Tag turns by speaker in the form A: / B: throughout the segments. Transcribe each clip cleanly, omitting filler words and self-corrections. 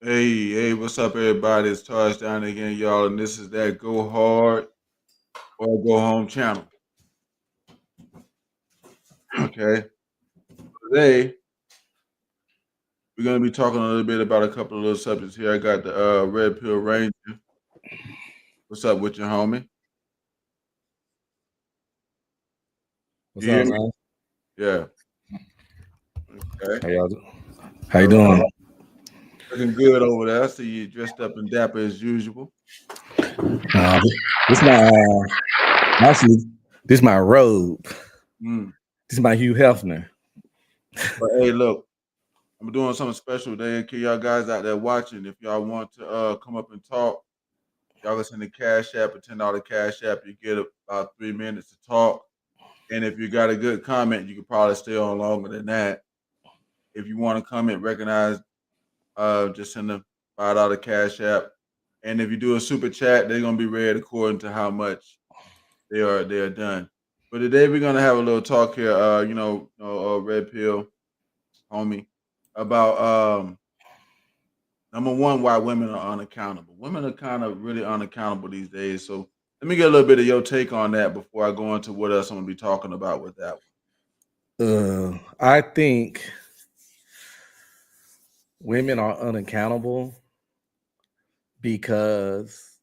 A: Hey, what's up, everybody? It's Touchdown again, y'all, and this is that Go Hard or Go Home channel. Okay. Today, we're going to be talking a little bit about a couple of little subjects here. I got the RedPill Ranger. What's up with you, homie?
B: What's
A: You hear
B: up,
A: me?
B: man?
A: Yeah. Okay.
B: How you
A: All right.
B: doing?
A: Looking good over there. I see you dressed up and dapper as usual.
B: This my actually this my robe.
A: Mm.
B: This is my Hugh Hefner.
A: But hey, look, I'm doing something special today. Okay, y'all guys out there watching, if y'all want to come up and talk, y'all can send the Cash App, a $10 Cash App. You get about 3 minutes to talk. And if you got a good comment, you could probably stay on longer than that. If you want to comment, recognize, just send a $5 Cash App. And if you do a super chat, they're gonna be read according to how much they are done. But today we're gonna have a little talk here, Red Pill, homie, about number one, why women are unaccountable. Women are kind of really unaccountable these days. So let me get a little bit of your take on that before I go into what else I'm gonna be talking about with that one.
B: I think women are unaccountable because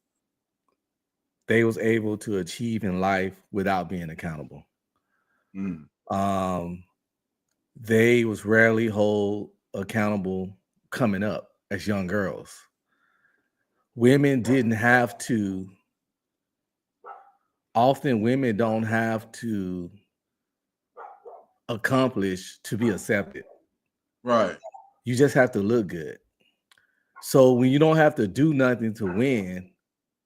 B: they was able to achieve in life without being accountable.
A: Mm.
B: They was rarely hold accountable coming up as young girls. Women didn't have to. Often women don't have to accomplish to be accepted.
A: Right.
B: You just have to look good. So when you don't have to do nothing to win,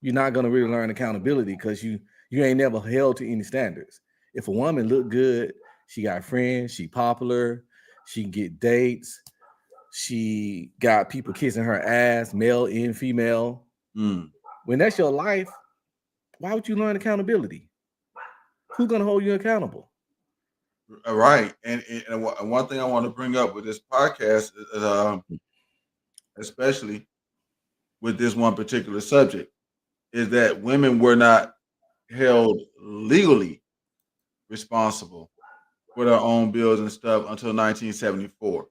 B: you're not gonna really learn accountability because you ain't never held to any standards. If a woman look good, she got friends, she popular, she can get dates, she got people kissing her ass, male and female.
A: Mm.
B: When that's your life, why would you learn accountability? Who's gonna hold you accountable?
A: Right. And one thing I want to bring up with this podcast is, especially with this one particular subject, is that women were not held legally responsible for their own bills and stuff until 1974.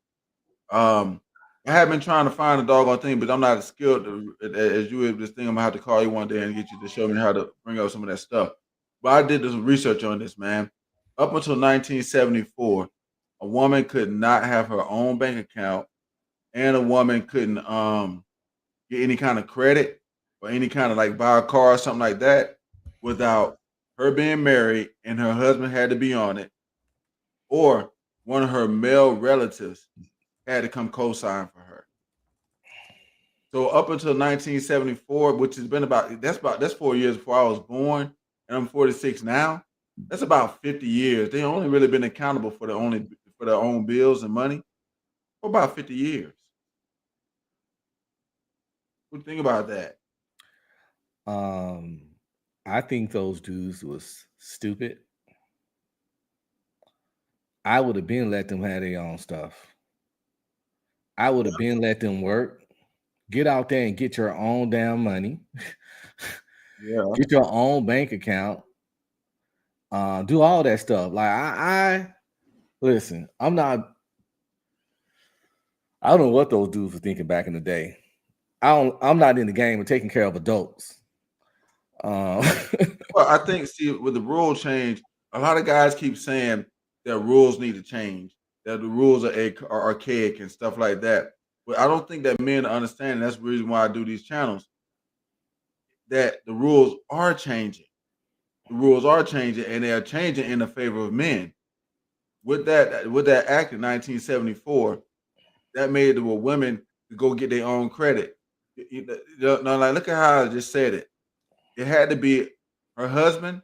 A: Um, I have been trying to find a doggone thing, but I'm not as skilled as you with this thing. I'm gonna have to call you one day and get you to show me how to bring up some of that stuff. But I did some research on this, man. Up until 1974, a woman could not have her own bank account, and a woman couldn't get any kind of credit or any kind of like buy a car or something like that without her being married and her husband had to be on it, or one of her male relatives had to come co-sign for her. So up until 1974, which has been that's 4 years before I was born, and I'm 46 now. That's about 50 years. They only really been accountable for their own bills and money for about 50 years. What do you think about that?
B: Um, I think those dudes was stupid. I would have been let them have their own stuff. I would have been let them work. Get out there and get your own damn money.
A: Yeah.
B: Get your own bank account. Do all that stuff. Like I listen. I don't know what those dudes were thinking back in the day. I'm not in the game of taking care of adults. Um,
A: Well, I think see with the rule change, a lot of guys keep saying that rules need to change, that the rules are archaic and stuff like that. But I don't think that men understand. That's the reason why I do these channels. That the rules are changing. The rules are changing, and they are changing in the favor of men. With that act in 1974, that made it where women could go get their own credit. No, like look at how I just said it. It had to be her husband,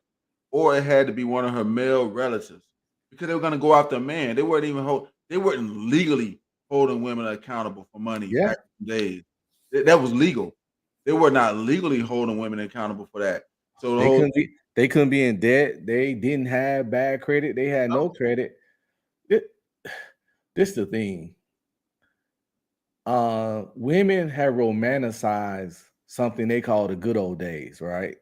A: or it had to be one of her male relatives, because they were going to go after a man. They weren't legally holding women accountable for money
B: yeah,
A: back in the days. That was legal. They were not legally holding women accountable for that. So the
B: they
A: whole
B: couldn't be. They couldn't be in debt. They didn't have bad credit. They had no credit. This the thing. Women have romanticized something they call the good old days, right?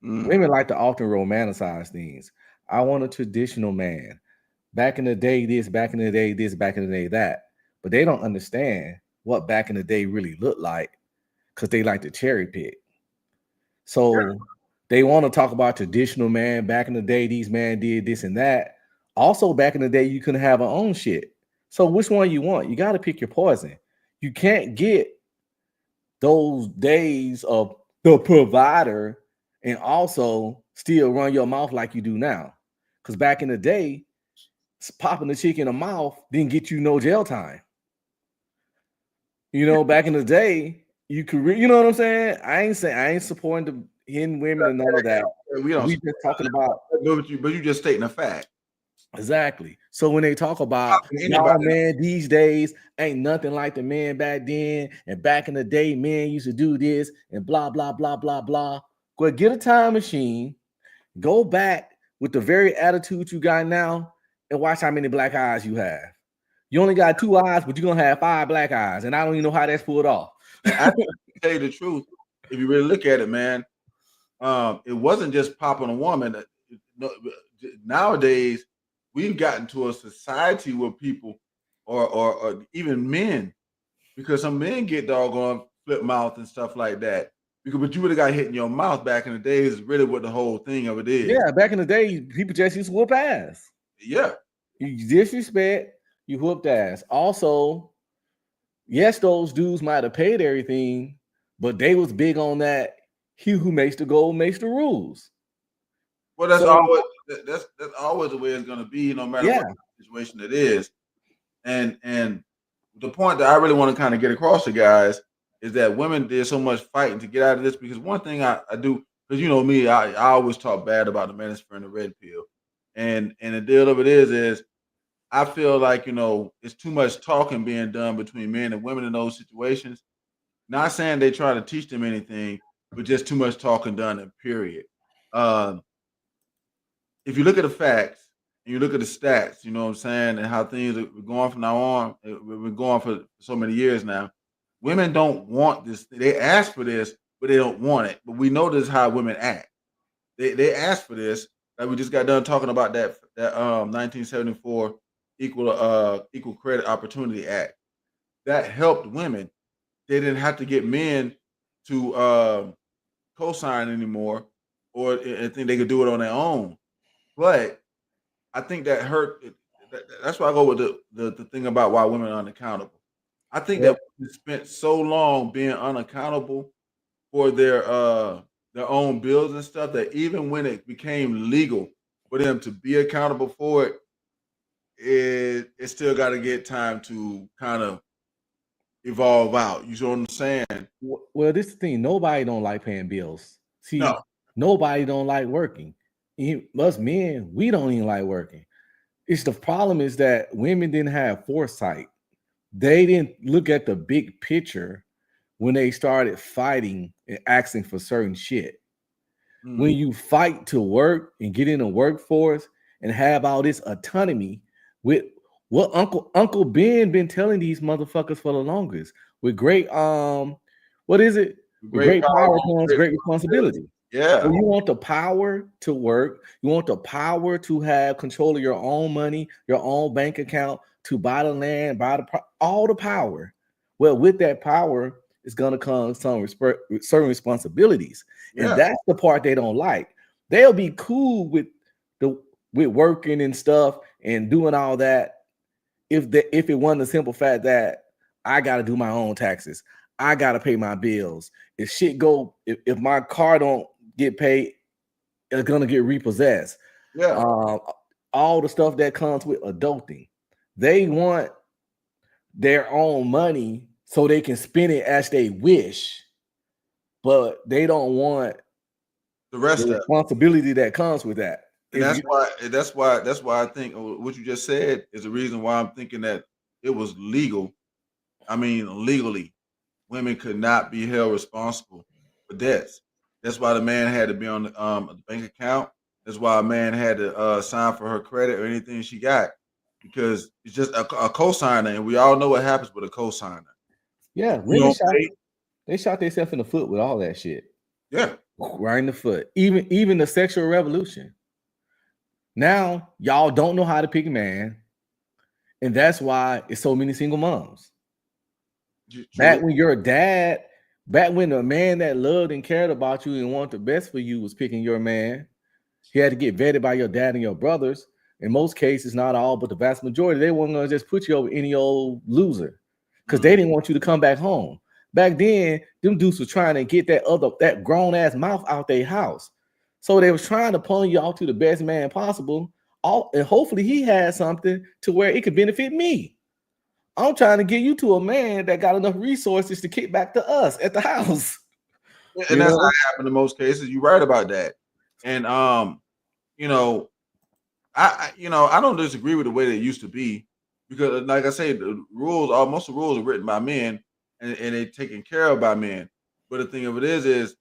A: Mm.
B: Women like to often romanticize things. I want a traditional man. Back in the day, this, back in the day, this, back in the day, that. But they don't understand what back in the day really looked like because they like to cherry pick. So they want to talk about traditional man. Back in the day, these man did this and that. Also, back in the day, you couldn't have our own shit. So which one you want? You got to pick your poison. You can't get those days of the provider and also still run your mouth like you do now. Because back in the day, popping the chick in the mouth didn't get you no jail time. You know, back in the day, you could, you know what I'm saying? I ain't supporting the hidden women and none of that.
A: We don't
B: We just talking about
A: but you just stating a fact.
B: exactly. So when they talk about
A: Anybody,
B: y'all, man, these days ain't nothing like the man back then, and back in the day, men used to do this and blah blah blah blah blah. Go get a time machine, go back with the very attitude you got now, and watch how many black eyes you have. You only got 2 eyes, but you're gonna have 5 black eyes, and I don't even know how that's pulled off.
A: I tell you the truth, if you really look at it, man, it wasn't just popping a woman. Nowadays, we've gotten to a society where people, or even men, because some men get doggone flip mouth and stuff like that. Because but you would have got hit in your mouth back in the days is really what the whole thing of it is.
B: Yeah, back in the day, people just used to whoop ass.
A: Yeah.
B: You disrespect, you whooped ass. Also, yes, those dudes might have paid everything, but they was big on that. He who makes the goal makes the rules.
A: Well, that's
B: So
A: always that's always the way it's gonna be, no matter
B: yeah,
A: what situation it is. And the point that I really want to kind of get across to guys is that women did so much fighting to get out of this because one thing I do, because you know me, I always talk bad about the manosphere and the red pill. And the deal of it is I feel like, you know, it's too much talking being done between men and women in those situations. Not saying they try to teach them anything, but just too much talking done in period. Um, if you look at the facts and you look at the stats, you know what I'm saying, and how things are going from now on, we've been going for so many years now. Women don't want this. They ask for this, but they don't want it. But we know this is how women act. They ask for this. Like we just got done talking about that 1974 Equal Credit Opportunity Act that helped women. They didn't have to get men to co-sign anymore, or I think they could do it on their own. But I think that hurt. That's why I go with the thing about why women are unaccountable. I think
B: well,
A: that we spent so long being unaccountable for their own bills and stuff that even when it became legal for them to be accountable for it, it still got to get time to kind of evolve out. You know what I'm saying?
B: well, this is the thing. Nobody don't like paying bills. See,
A: No,
B: nobody don't like working. Us men, we don't even like working. It's the problem is that women didn't have foresight. They didn't look at the big picture when they started fighting and asking for certain shit. When
A: mm,
B: you fight to work and get in the workforce and have all this autonomy with what Uncle Ben been telling these motherfuckers for the longest. With great what is it? With
A: great
B: great
A: power,
B: power comes
A: great
B: great
A: responsibility.
B: responsibility. So
A: Yeah,
B: you want the power to work, you want the power to have control of your own money, your own bank account, to buy the land, buy all the power. Well, with that power is going to come some certain responsibilities, and
A: yeah,
B: that's the part they don't like. They'll be cool the with working and stuff and doing all that if it wasn't the simple fact that I got to do my own taxes, I got to pay my bills. If shit go, if my car don't get paid, it's gonna get repossessed.
A: yeah.
B: Um, all the stuff that comes with adulting, they want their own money so they can spend it as they wish, but they don't want
A: The
B: the
A: rest of it.
B: responsibility that comes with that.
A: And
B: If you,
A: that's why I think what you just said is the reason why I'm thinking that it was legal. I mean, legally, women could not be held responsible for debts. That's why the man had to be on the bank account. That's why a man had to sign for her credit or anything she got because it's just a co-signer, and we all know what happens with a co-signer.
B: Yeah,
A: You
B: women
A: don't pay.
B: they shot themselves in the foot with all that shit.
A: Yeah.
B: Right in the foot. Even the sexual revolution. Now y'all don't know how to pick a man, and that's why it's so many single moms. Back
A: True.
B: when you're a dad, back when the man that loved and cared about you and wanted the best for you was picking your man, he had to get vetted by your dad and your brothers. In most cases, not all, but the vast majority, they weren't gonna just put you over any old loser because they didn't want you to come back home. Back then, them dudes was trying to get that grown ass mouth out their house. So they was trying to pull you off to the best man possible. And hopefully he had something to where it could benefit me. I'm trying to get you to a man that got enough resources to kick back to us at the house.
A: And
B: You
A: that's how
B: know?
A: it happened in most cases. You're right about that. And you know, I don't disagree with the way they used to be because, like I say, the rules, most of the rules are written by men and they're taken care of by men. But the thing of it is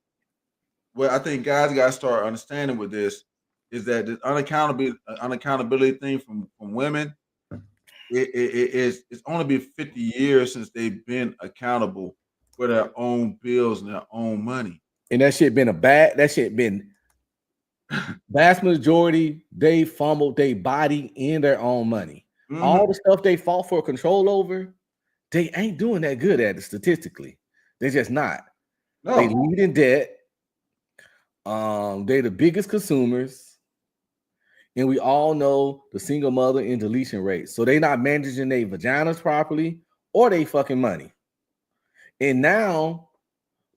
A: what I think guys got to start understanding with this is that the unaccountability thing from women, it's only been 50 years since they've been accountable for their own bills and their own money.
B: And that shit been vast majority, they fumbled their body in their own money. All the stuff they fought for control over, they ain't doing that good at it statistically. They're just not.
A: No.
B: They lead in debt. They're the biggest consumers. And we all know the single mother and deletion rate. So they're not managing their vaginas properly or they fucking money. And now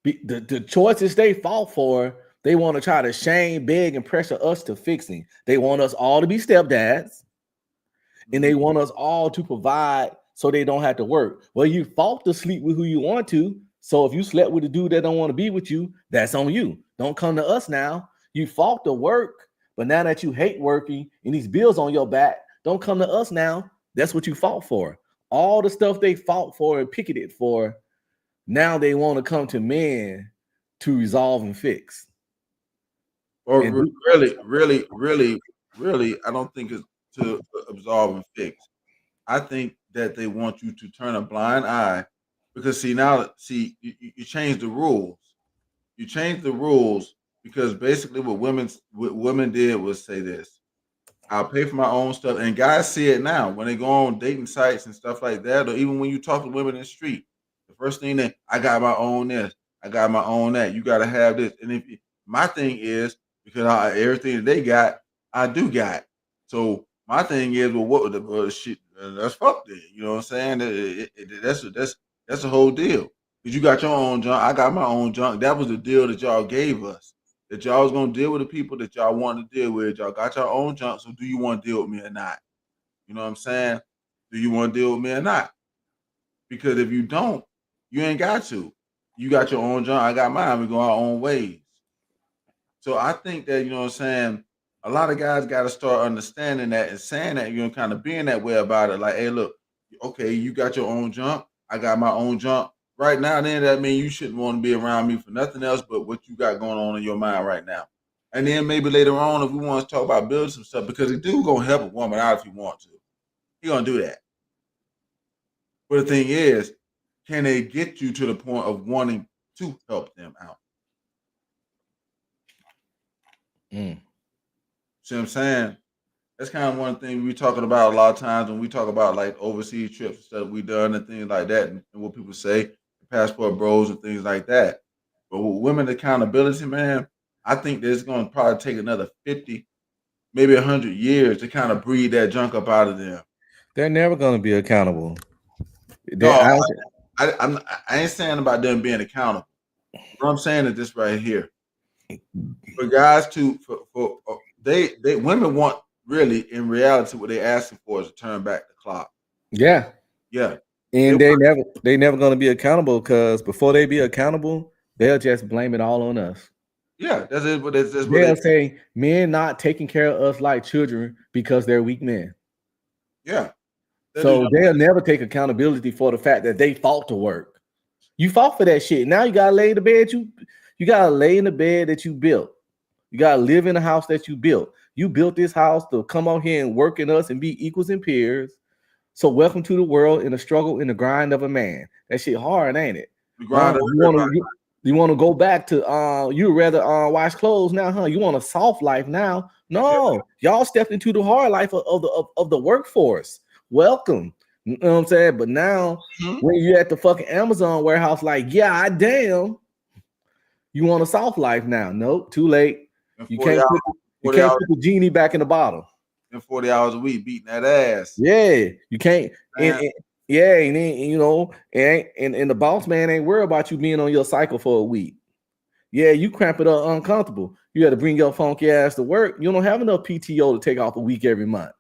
B: the choices they fought for, they want to try to shame, beg, and pressure us to fixing. They want us all to be stepdads, and they want us all to provide so they don't have to work. Well, you fought to sleep with who you want to. So if you slept with a dude that don't want to be with you, that's on you. Don't come to us now. You fought to work, but now that you hate working and these bills on your back, don't come to us now. That's what you fought for. All the stuff they fought for and picketed for, now they want to come to men to resolve and fix.
A: Or
B: And
A: really, I don't think it's to absolve and fix. I think that they want you to turn a blind eye because you change the rules. You change the rules because basically what women did was say this: I'll pay for my own stuff, and guys see it now when they go on dating sites and stuff like that, or even when you talk to women in the street. The first thing that I got my own this, I got my own that. You got to have this, and my thing is because everything that they got, I do got. So my thing is, well, what the shit? That's fuck it. You know what I'm saying? That's the whole deal. Because you got your own junk, I got my own junk. That was the deal that y'all gave us. That y'all was gonna deal with the people that y'all wanted to deal with. Y'all got your own junk. So do you want to deal with me or not? You know what I'm saying? Do you want to deal with me or not? Because if you don't, you ain't got to. You got your own junk, I got mine. We go our own ways. So I think that, you know what I'm saying, a lot of guys got to start understanding that and saying that, kind of being that way about it. Like, hey, look, okay, you got your own junk, I got my own junk. Right now, then that means you shouldn't want to be around me for nothing else but what you got going on in your mind right now. And then maybe later on, if we want to talk about building some stuff, because it do gonna help a woman out if you want to. He gonna do that. But the thing is, can they get you to the point of wanting to help them out? See what I'm saying? That's kind of one thing we talking about a lot of times when we talk about like overseas trips and stuff we done and things like that, and what people say, passport bros and things like that. But with women accountability, man, I think that it's going to probably take another 50, maybe 100 years to kind of breed that junk up out of them.
B: they're never going to be accountable.
A: No, I ain't saying about them being accountable. What I'm saying is this right here. For guys they women want really in reality what they asking for is to turn back the clock.
B: Yeah.
A: Yeah.
B: And they never going to be accountable because before they be accountable, they'll just blame it all on us.
A: Yeah, that's it. But
B: they'll say men not taking care of us like children because they're weak men.
A: Yeah.
B: So they'll never take accountability for the fact that they fought to work. You fought for that shit. Now you gotta lay in the bed. You gotta lay in the bed that you built. You gotta live in the house that you built. You built this house to come out here and work in us and be equals and peers. So welcome to the world in the struggle in the grind of a man. That shit hard, ain't it?
A: We grind on
B: You want
A: everybody.
B: to you want to go back to you rather wash clothes now, huh? You want a soft life now?
A: Yeah.
B: No, y'all stepped into the hard life of the workforce. Welcome. You know what I'm saying? But now
A: Mhm.
B: when you at the fucking Amazon warehouse, like, yeah, damn, you want a soft life now? Nope, too late.
A: And
B: You
A: 40
B: can't
A: hours,
B: put you
A: 40
B: can't
A: hours,
B: put the genie back in the bottle.
A: and 40 hours a week beating that ass.
B: Yeah, you can't.
A: Man,
B: Yeah, and then and the boss man ain't worried about you being on your cycle for a week. Yeah, you cramp it up uncomfortable. You got to bring your funky ass to work. You don't have enough PTO to take off a week every month.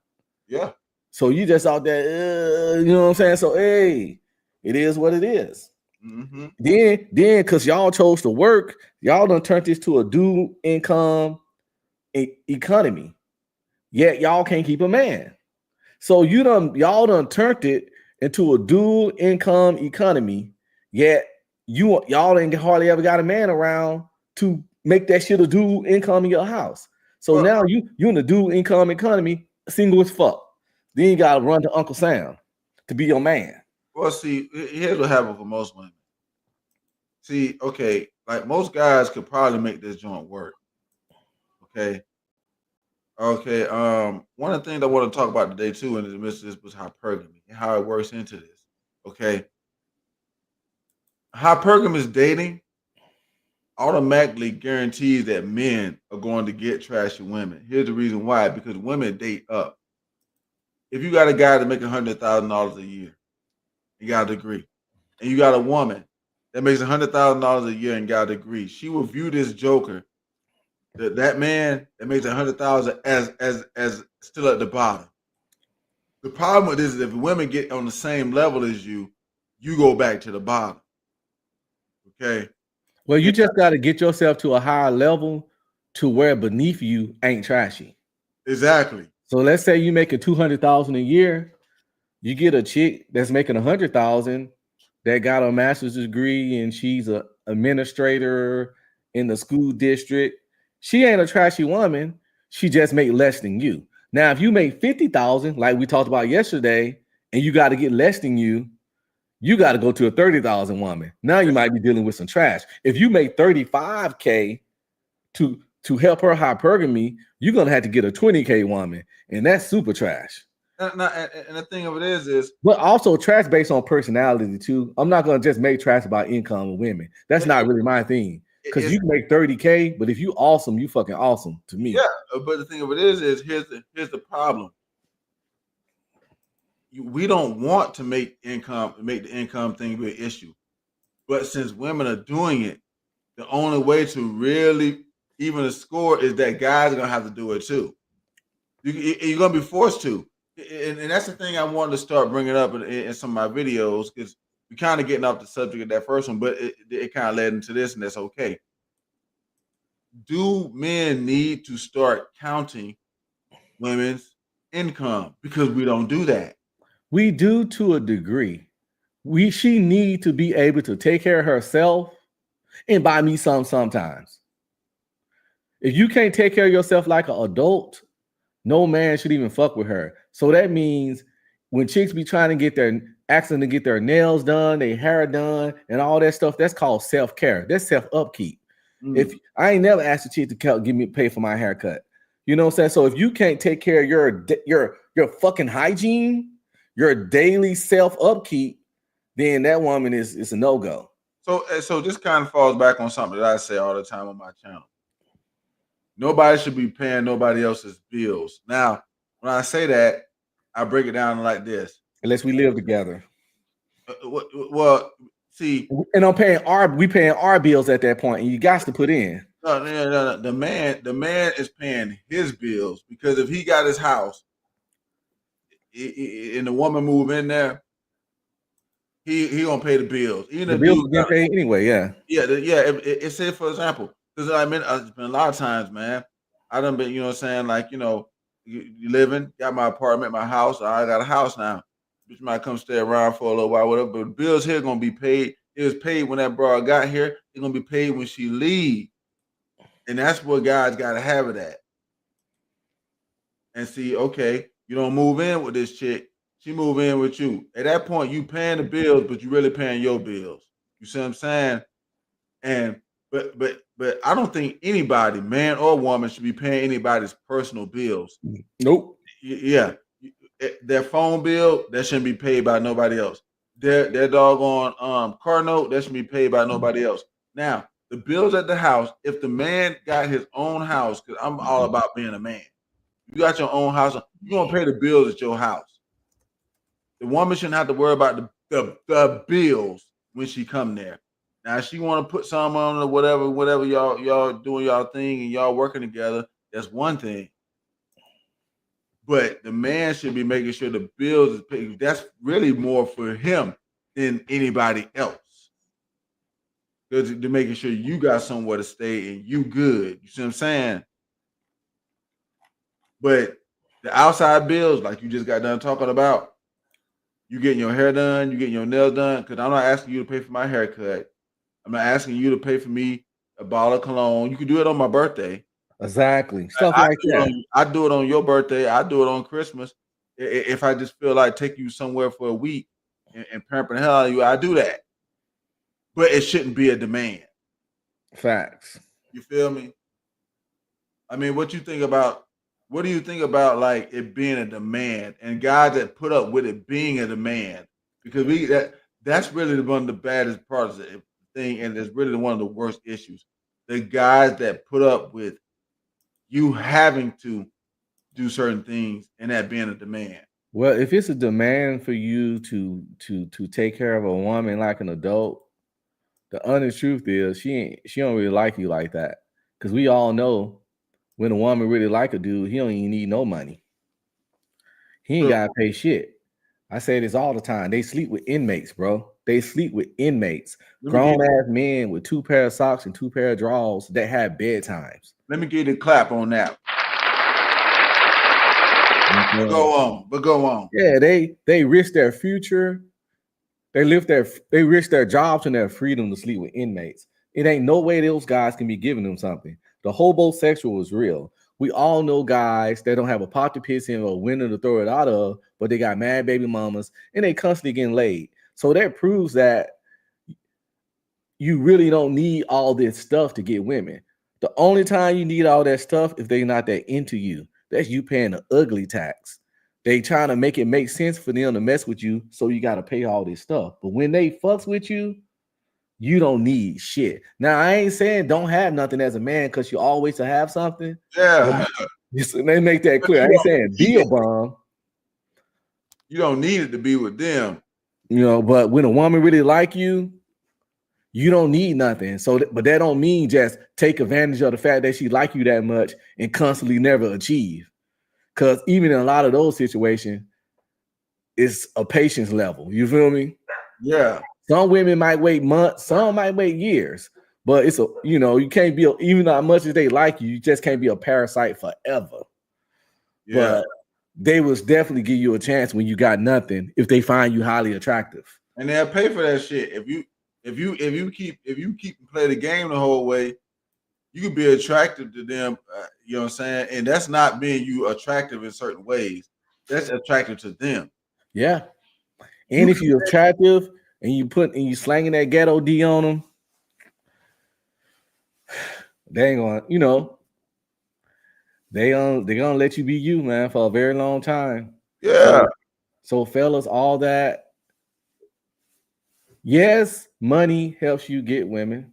A: yeah.
B: So you just out there, you know what I'm saying? So hey, it is what it is.
A: Mm-hmm.
B: Then because y'all chose to work, y'all done turned this to a dual income economy. Yet y'all can't keep a man. So y'all done turned it into a dual income economy. Yet y'all ain't hardly ever got a man around to make that shit a dual income in your house. So
A: Well,
B: now you in the dual income economy, single as fuck. Then you gotta run to Uncle Sam to be your man.
A: well, see, here's what happened for most women. See, okay, like most guys could probably make this joint work. Okay. Okay. One of the things I want to talk about today too, in the midst of this, was hypergamy and how it works into this. Okay. Hypergamous dating automatically guarantees that men are going to get trashy women. Here's the reason why: because women date up. If you got a guy that make $100,000 a year, you got a degree, and you got a woman that makes $100,000 a year and got a degree, she will view this joker, that man that makes 100,000, as still at the bottom. The problem with this is if women get on the same level as you, you go back to the bottom. Okay.
B: Well,
A: Yeah,
B: you just got to get yourself to a higher level to where beneath you ain't trashy.
A: exactly.
B: So let's say you making 200,000 a year, you get a chick that's making 100,000 that got a master's degree and she's a administrator in the school district. She ain't a trashy woman. She just make less than you. Now, if you make 50,000, like we talked about yesterday, and you got to get less than you got to go to a 30,000 woman. Now you might be dealing with some trash. If you make 35K to help her hypergamy, you're gonna have to get a 20K woman, and that's super trash.
A: And the thing of it is
B: But also trash based on personality too. I'm not gonna just make trash about income of women. That's not really my thing. Because
A: it's
B: you can make 30K, but if you awesome, you fucking awesome to me.
A: yeah. But the thing of it is here's the problem. We don't want to make the income thing be an issue, but since women are doing it, the only way to really even score is that guys are gonna have to do it too. You're gonna be forced to, and that's the thing I wanted to start bringing up in some of my videos, because we're kind of getting off the subject of that first one, but it kind of led into this, and that's okay. Do men need to start counting women's income? Because we don't do that.
B: We do to a degree. She need to be able to take care of herself and buy me sometimes. If you can't take care of yourself like an adult, no man should even fuck with her. So that means when chicks be trying to asking to get their nails done, their hair done, and all that stuff, that's called self-care. That's self-upkeep. If I ain't never asked a chick to pay for my haircut. You know what I'm saying? So if you can't take care of your fucking hygiene, your daily self-upkeep, then that woman is a no-go.
A: So this kind of falls back on something that I say all the time on my channel. Nobody should be paying nobody else's bills. Now, when I say that, I break it down like this.
B: Unless we live together.
A: Well, see,
B: And we paying our bills at that point, and you got to put in.
A: no. The man is paying his bills, because if he got his house and the woman move in there, he gonna pay the bills. Even
B: The
A: if
B: bills
A: dude,
B: are getting paid anyway, yeah.
A: yeah. It said, for example, because I mean, it's been a lot of times, man. I done been, saying, like, you living, got my apartment, my house. I got a house now. Bitch might come stay around for a little while, whatever. But the bills here gonna be paid. It was paid when that broad got here. It's gonna be paid when she leave, and that's what guys gotta have it at. And see, okay, you don't move in with this chick. She move in with you. At that point, you paying the bills, but you really paying your bills. You see what I'm saying? And but I don't think anybody, man or woman, should be paying anybody's personal bills.
B: Nope.
A: Yeah, their phone bill that shouldn't be paid by nobody else. Their doggone car note that should be paid by nobody else. Now the bills at the house. If the man got his own house, because I'm all about being a man. You got your own house. You gonna pay the bills at your house. The woman shouldn't have to worry about the bills when she come there. Now, if she want to put some on or whatever y'all doing y'all thing and y'all working together, that's one thing. But the man should be making sure the bills is paid. That's really more for him than anybody else. Because they're making sure you got somewhere to stay and you good. You see what I'm saying? But the outside bills, like you just got done talking about, you getting your hair done, you getting your nails done, because I'm not asking you to pay for my haircut. I'm not asking you to pay for me a bottle of cologne. You can do it on my birthday.
B: Exactly. Stuff like that.
A: I do it on your birthday. I do it on Christmas. If I just feel like taking you somewhere for a week and pampering the hell out of you, I do that. But it shouldn't be a demand.
B: Facts.
A: You feel me? I mean, what do you think about like it being a demand and guys that put up with it being a demand? Because that's really one of the baddest parts of the thing, and it's really one of the worst issues. The guys that put up with you having to do certain things and that being a demand.
B: Well, if it's a demand for you to take care of a woman like an adult, the honest truth is she don't really like you like that. Because we all know when a woman really like a dude, he don't even need no money. He ain't gotta pay shit. I say this all the time. They sleep with inmates, bro. They sleep with inmates. Grown ass men with 2 pair of socks and 2 pair of drawers that have bedtimes.
A: Let me get a clap on that. But go on.
B: Yeah, they risk their future. They risk their jobs and their freedom to sleep with inmates. It ain't no way those guys can be giving them something. The hobosexual is real. We all know guys that don't have a pot to piss in or a window to throw it out of, but they got mad baby mamas and they constantly getting laid. So that proves that you really don't need all this stuff to get women. The only time you need all that stuff if they're not that into you. That's you paying the ugly tax. They trying to make it make sense for them to mess with you, so you got to pay all this stuff. But when they fucks with you, you don't need shit. Now, I ain't saying don't have nothing as a man because you always to have something.
A: Yeah.
B: They make that clear. I ain't saying be a bum.
A: You don't need it to be with them.
B: You know, but when a woman really like you, you don't need nothing. So, but that don't mean just take advantage of the fact that she like you that much and constantly never achieve. Because even in a lot of those situations, it's a patience level. You feel me?
A: Yeah.
B: Some women might wait months, some might wait years, but it's you can't be even as much as they like you, you just can't be a parasite forever. Yeah. But they will definitely give you a chance when you got nothing if they find you highly attractive.
A: And they'll pay for that shit. If you keep play the game the whole way, you can be attractive to them. You know what I'm saying? And that's not being you attractive in certain ways. That's attractive to them.
B: Yeah. And if you're attractive and you slanging that ghetto D on them, they ain't gonna, they're gonna let you be you, man, for a very long time.
A: Yeah.
B: So fellas, all that. Yes, money helps you get women.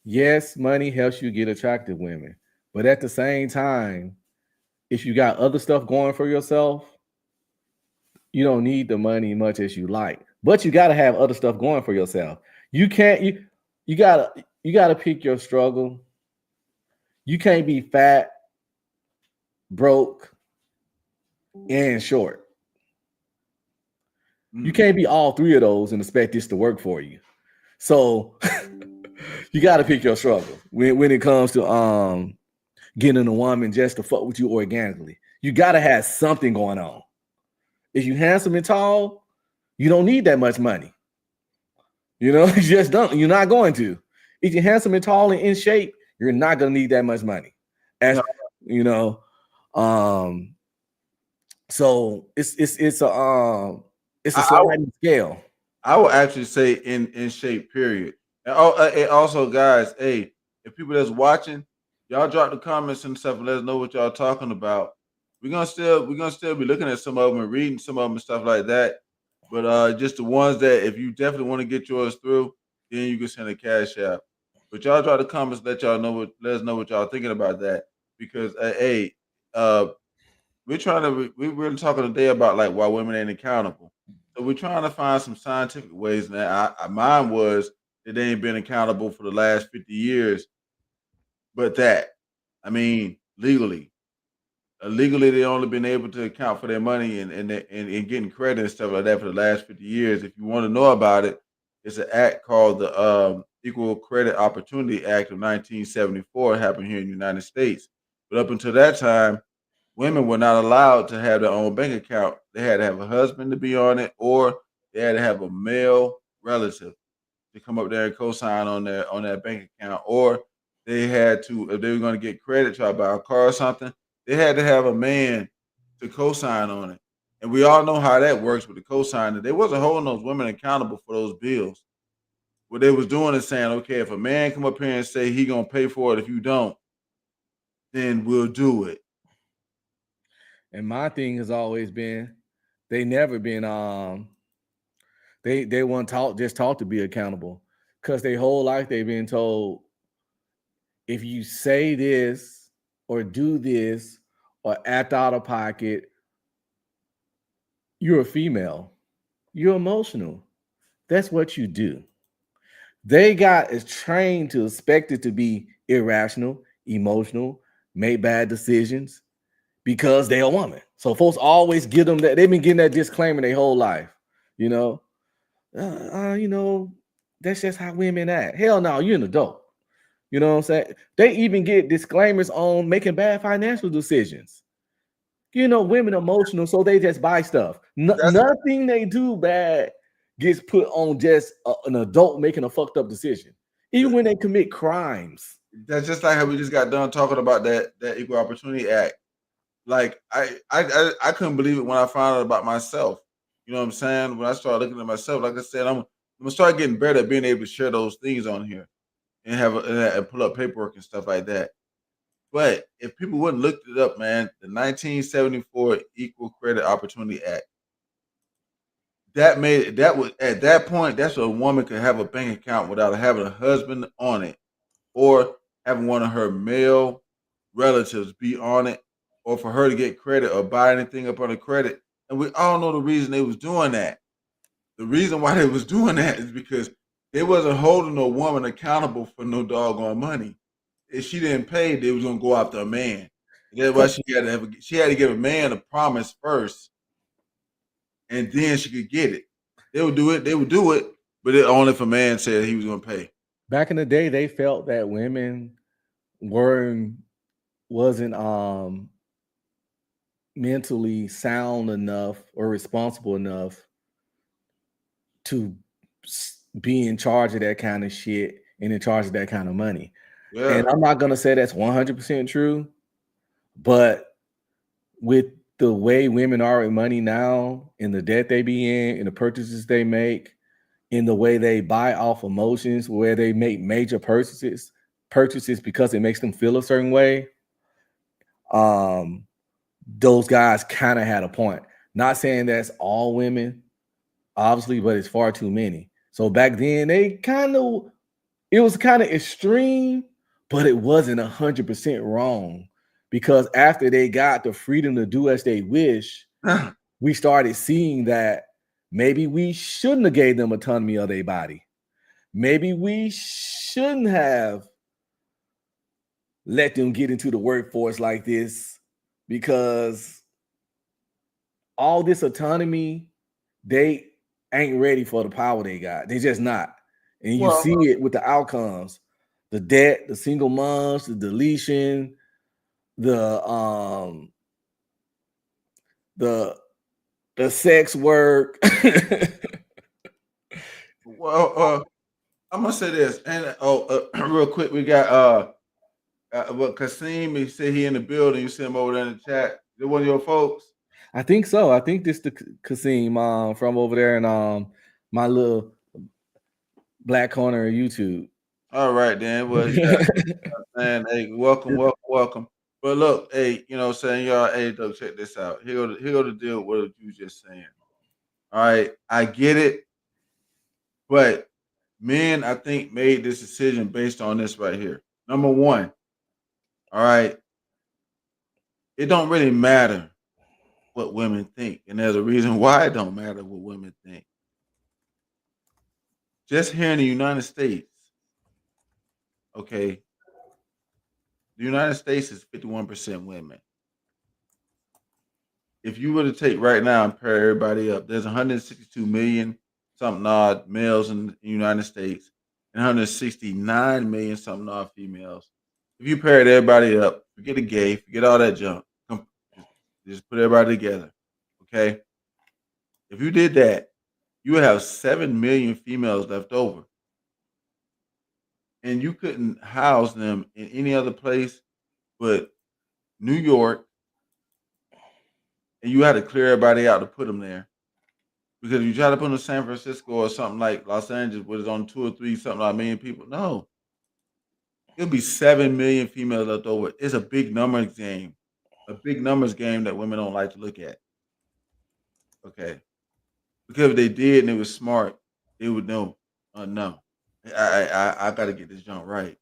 B: Yes, money helps you get attractive women. But at the same time, if you got other stuff going for yourself, you don't need the money much as you like. But you got to have other stuff going for yourself. You can't, you gotta pick your struggle. You can't be fat, broke, and short. You can't be all three of those and expect this to work for you. So you got to pick your struggle when it comes to getting a woman just to fuck with you organically. You got to have something going on. If you handsome and tall, you don't need that much money. You know, you just don't. You're not going to. If you're handsome and tall and in shape, you're not going to need that much money. As you know, So it's a
A: I
B: sliding scale.
A: I would actually say in shape. Period. And also, guys, hey, if people that's watching, y'all drop the comments and stuff and let us know what y'all talking about. We're gonna still be looking at some of them and reading some of them and stuff like that. But just the ones that if you definitely want to get yours through, then you can send a cash out. But y'all drop the comments, let us know what y'all thinking about that because hey, uh, we're really talking today about like why women ain't accountable. So we're trying to find some scientific ways. And mine was that they ain't been accountable for the last 50 years. But I mean, legally they only been able to account for their money and getting credit and stuff like that for the last 50 years. If you want to know about it, it's an act called the Equal Credit Opportunity Act of 1974. It happened here in the United States. But up until that time, women were not allowed to have their own bank account. They had to have a husband to be on it, or they had to have a male relative to come up there and co-sign on that bank account, or they had to if they were going to get credit, try to buy a car or something, they had to have a man to co-sign on it. And we all know how that works with the co-signer. They wasn't holding those women accountable for those bills. What they was doing is saying, okay, if a man come up here and say he gonna pay for it, if you don't, then we'll do it.
B: And my thing has always been they never been they weren't taught to be accountable because their whole life they've been told if you say this or do this or act out of pocket, you're a female. You're emotional. That's what you do. They got is trained to expect it to be irrational, emotional, make bad decisions because they're a woman. So folks always give them that. They've been getting that disclaimer their whole life. You know, you know, that's just how women act. Hell no, you're an adult. You know what I'm saying? They even get disclaimers on making bad financial decisions. You know, women emotional, so they just buy stuff.
A: That's
B: Nothing they do bad gets put on just an adult making a fucked up decision, even when they commit crimes.
A: that's just like how we just got done talking about that Equal Opportunity Act. Like I couldn't believe it when I found out about myself. You know what I'm saying? When I started looking at myself, like I said, I'm gonna start getting better at being able to share those things on here and and pull up paperwork and stuff like that. But if people wouldn't look it up, man, the 1974 Equal Credit Opportunity Act that was at that point that's what a woman could have a bank account without having a husband on it or having one of her male relatives be on it, or for her to get credit or buy anything up on the credit. And we all know the reason they was doing that. The reason why they was doing that is because they wasn't holding no woman accountable for no doggone money. If she didn't pay, they was gonna go after a man. That's why she had to give a man a promise first, and then she could get it. They would do it. They would do it, but only if a man said he was gonna pay.
B: Back in the day, they felt that women weren't wasn't mentally sound enough or responsible enough to be in charge of that kind of shit and in charge of that kind of money. And
A: Yeah.
B: I'm not gonna say that's 100% true, but with the way women are with money now, and the debt they be in, and the purchases they make, in the way they buy off emotions, where they make major purchases because it makes them feel a certain way. Um, those guys kind of had a point. Not saying that's all women, obviously, but it's far too many. So back then, it was kind of extreme, but it wasn't 100% wrong because after they got the freedom to do as they wish, we started seeing that maybe we shouldn't have gave them autonomy of their body. Maybe we shouldn't have let them get into the workforce like this because all this autonomy, they ain't ready for the power they got. They just not. And you
A: Well,
B: see it with the outcomes, the debt, the single moms, the deletion, the the the sex work.
A: well, I'm gonna say this, and real quick, we got what Kasim. He said he in the building. You see him over there in the chat. Is it one of your folks?
B: I think so. I think this the Kasim from over there in my little black corner of YouTube.
A: All right, then. Well, yeah, man. Hey, welcome, welcome, welcome. But look, hey, you know what I'm saying, y'all, hey, look, check this out. Here go the deal with what you just saying. All right, I get it, but men, I think, made this decision based on this right here. Number one, all right, it don't really matter what women think, and there's a reason why it don't matter what women think. Just here in the United States, okay, the United States is 51% women. If you were to take right now and pair everybody up, there's 162 million something odd males in the United States and 169 million something odd females. If you paired everybody up, forget the gay, forget all that junk, just, just put everybody together, okay? If you did that, you would have 7 million females left over. And you couldn't house them in any other place but New York, and you had to clear everybody out to put them there. Because you try to put them in San Francisco or something like Los Angeles, where there's on 2 or 3 something like million people. No, it'll be 7 million females left over. It's a big numbers game, a big numbers game that women don't like to look at. Okay, because if they did and it was smart, they would know. No, I got to get this jump right.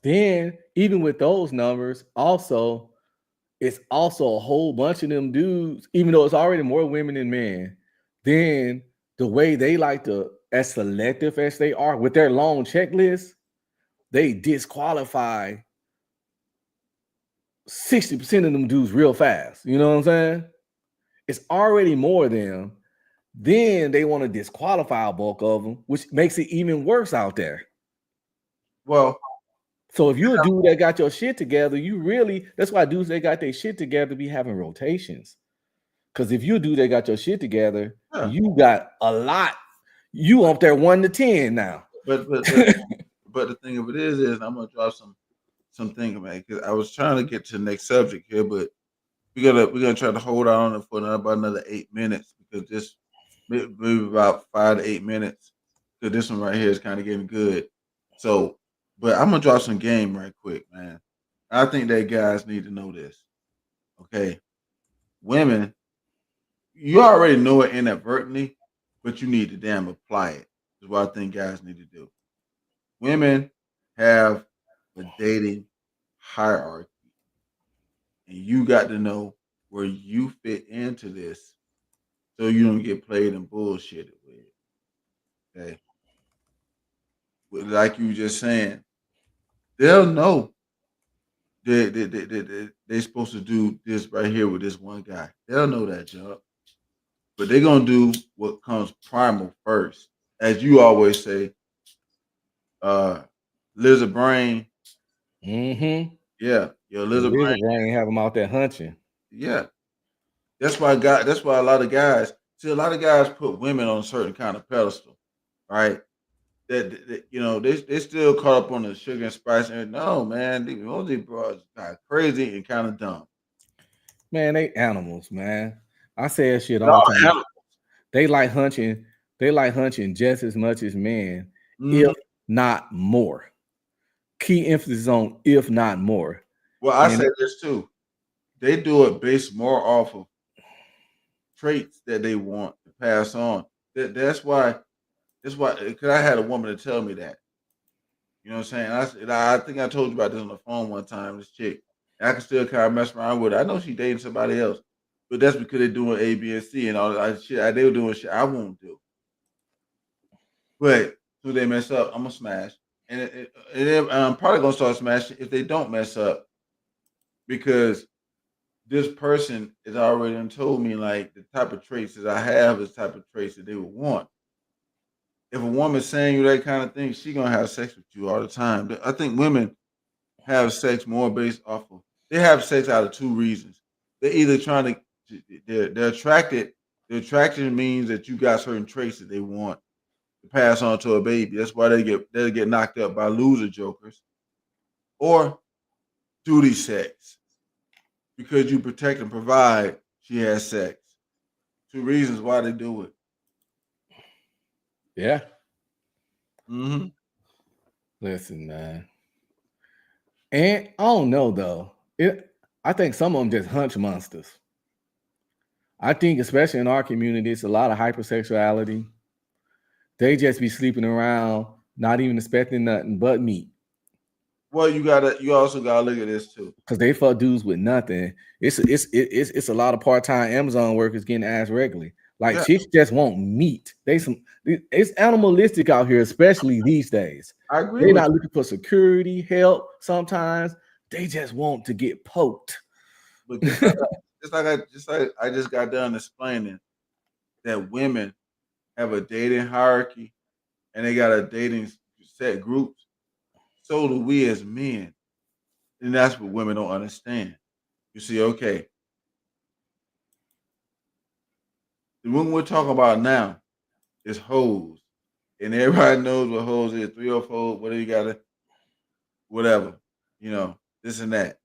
B: Then, even with those numbers, also, it's also a whole bunch of them dudes, even though it's already more women than men. Then the way they like to, as selective as they are with their long checklist, they disqualify 60% of them dudes real fast. You know what I'm saying? It's already more of them. Then they want to disqualify a bulk of them, which makes it even worse out there.
A: Well,
B: So if you're a dude that got your shit together, you really, that's why dudes that got their shit together be having rotations. Because if you a dude that got your shit together,
A: yeah,
B: you got a lot. You up there 1 to 10 now.
A: but but the thing of it is I'm gonna drop some thing, man, because I was trying to get to the next subject here, but we're gonna try to hold on it for about another 8 minutes because this maybe about 5 to 8 minutes because this one right here is kind of getting good. So, but I'm gonna drop some game right quick, man. I think that guys need to know this. Okay, women, you already know it inadvertently, but you need to damn apply it. Is what I think guys need to do. Women have a dating hierarchy, and you got to know where you fit into this so you don't get played and bullshitted with. Okay. Like you were just saying, they'll know they're supposed to do this right here with this one guy. They'll know that job. But they're gonna do what comes primal first. As you always say, uh lizard brain.
B: Mm-hmm.
A: Yeah, your
B: The
A: lizard brain.
B: lizard brain have them out there hunching.
A: Yeah. That's why a lot of guys see a lot of guys put women on a certain kind of pedestal, right? That you know they still caught up on the sugar and spice and no man, all these bros kind of crazy and kind of dumb.
B: Man, they animals, man. I say that shit
A: No,
B: all the time.
A: hell,
B: They like hunching, they like hunching just as much as men, if
A: mhm.
B: not more. Key emphasis on if not more.
A: Well, I
B: And
A: say this too. They do it based more off of traits that they want to pass on. That's why. That's why. Because I had a woman to tell me that. You know what I'm saying? I think I told you about this on the phone one time. This chick, and I can still kind of mess around with her. I know she dating somebody else, but that's because they're doing A, B, and C and all that shit. They were doing shit I won't do. But who they mess up, I'm gonna smash, and I'm probably gonna start smashing if they don't mess up because this person is already done told me like the type of traits that I have is the type of traits that they would want. If a woman's saying you that kind of thing, she gonna have sex with you all the time. I think women have sex more based off of they have sex out of 2 reasons. They're either trying to they're attracted. The attraction means that you got certain traits that they want to pass on to a baby. That's why they get knocked up by loser jokers or duty sex because you protect and provide. she has sex. 2 reasons why they do it.
B: Yeah.
A: Mm-hmm.
B: Listen, man. And I don't know though. I think some of them just hunch monsters. I think, especially in our community, it's a lot of hypersexuality. They just be sleeping around, not even expecting nothing but meat.
A: Well, you also gotta look at this too.
B: Because they fuck dudes with nothing. It's a lot of part-time Amazon workers getting ass regularly. Like
A: Yeah,
B: chicks just want meat. It's animalistic out here, especially these days.
A: I agree
B: They're
A: with
B: not
A: you.
B: looking for security, help. Sometimes they just want to get poked.
A: But just like I just got done explaining that women have a dating hierarchy and they got a dating set groups. So do we as men. And that's what women don't understand. You see, okay, the women we're talking about now is hoes. And everybody knows what hoes is, 304, whatever you gotta, whatever, this and that.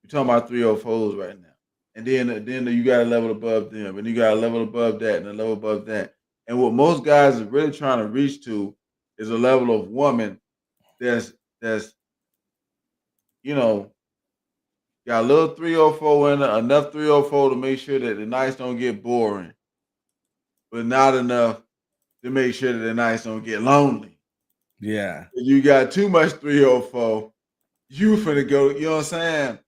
A: We're talking about 304s right now. And then you got a level above them, and you got a level above that, and a level above that. And what most guys are really trying to reach to is a level of woman that's you know got a little 304 in it, enough 304 to make sure that the nights don't get boring, but not enough to make sure that the nights don't get lonely.
B: Yeah.
A: If you got too much 304, you finna go. You know what I'm saying?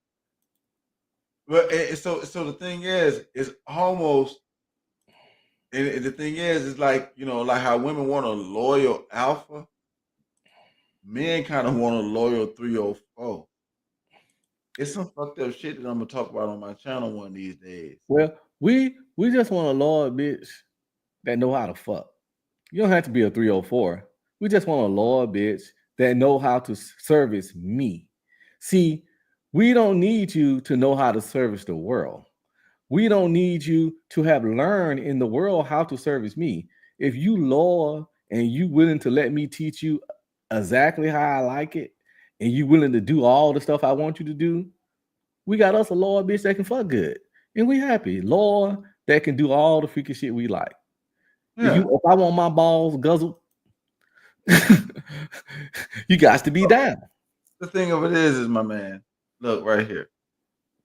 A: But so the thing is, it's almost. And the thing is like, like how women want a loyal alpha, men kind of want a loyal 304. It's some fucked up shit that I'm gonna talk about on my channel one of these days.
B: Well, we just want a loyal bitch that know how to fuck. You don't have to be a 304. We just want a loyal bitch that know how to service me. See, we don't need you to know how to service the world. We don't need you to have learned in the world how to service me. If you loyal and you willing to let me teach you exactly how I like it, and you willing to do all the stuff I want you to do, we got us a loyal bitch that can fuck good. And we happy. Loyal that can do all the freaky shit we like.
A: Yeah.
B: If I want my balls guzzled, you got to be down.
A: The thing of it is my man, look right here.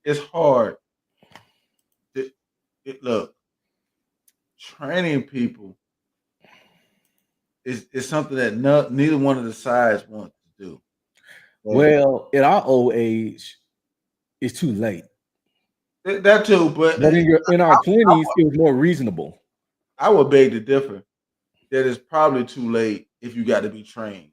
A: It's hard. Look, training people is something that neither one of the sides wants to do.
B: Well, at our old age, it's too late.
A: That too, but
B: But in our 20s, it was more reasonable.
A: I would beg to differ. That it's probably too late if you got to be trained.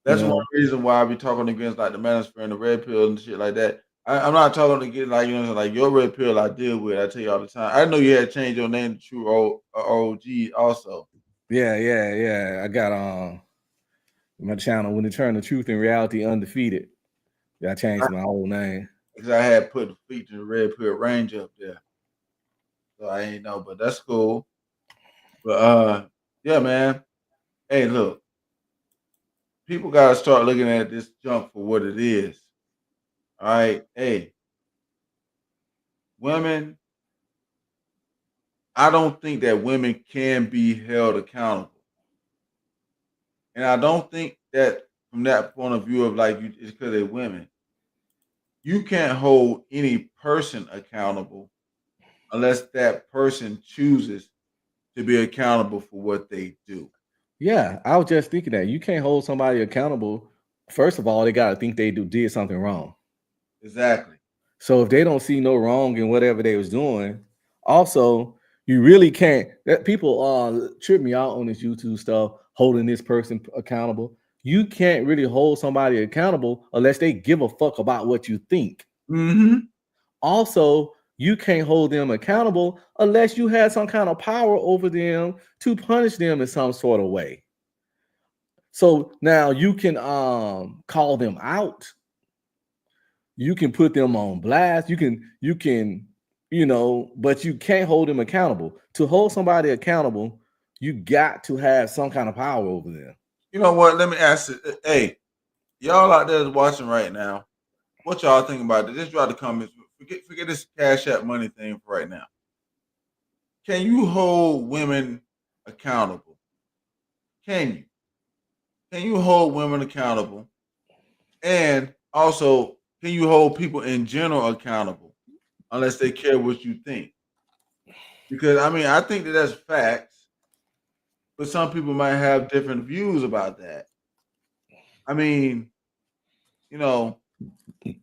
A: That's one reason why I be talking against like the manosphere and the red pill and shit like that. I'm not talking against like like your red pill I deal with. I tell you all the time. I know you had changed your name to True OG also.
B: Yeah. I got my channel when it turned to Truth and Reality Undefeated. Yeah, I changed my whole name.
A: Because I had put the feature the RedPill Ranger up there. So I ain't know, but that's cool. But yeah, man. Hey, look. People gotta start looking at this junk for what it is. All right. Hey, women, I don't think that women can be held accountable. And I don't think that from that point of view of like it's because they're women. You can't hold any person accountable unless that person chooses to be accountable for what they do.
B: Yeah, I was just thinking that you can't hold somebody accountable. First of all, they got to think they did something wrong.
A: Exactly.
B: So if they don't see no wrong in whatever they was doing, also you really can't. That people trip me out on this YouTube stuff, holding this person accountable. You can't really hold somebody accountable unless they give a fuck about what you think.
A: Mm-hmm.
B: Also, you can't hold them accountable unless you had some kind of power over them to punish them in some sort of way. So now you can call them out. You can put them on blast. But you can't hold them accountable. To hold somebody accountable, you got to have some kind of power over them.
A: You know what? Let me ask you. Hey, y'all out there watching right now, what y'all think about it? Just drop the comments. forget this Cash App money thing for right now. Can you hold women accountable? Can you? Can you hold women accountable? And also, can you hold people in general accountable unless they care what you think? Because I mean, I think that that's facts, but some people might have different views about that. I mean, you know,
B: And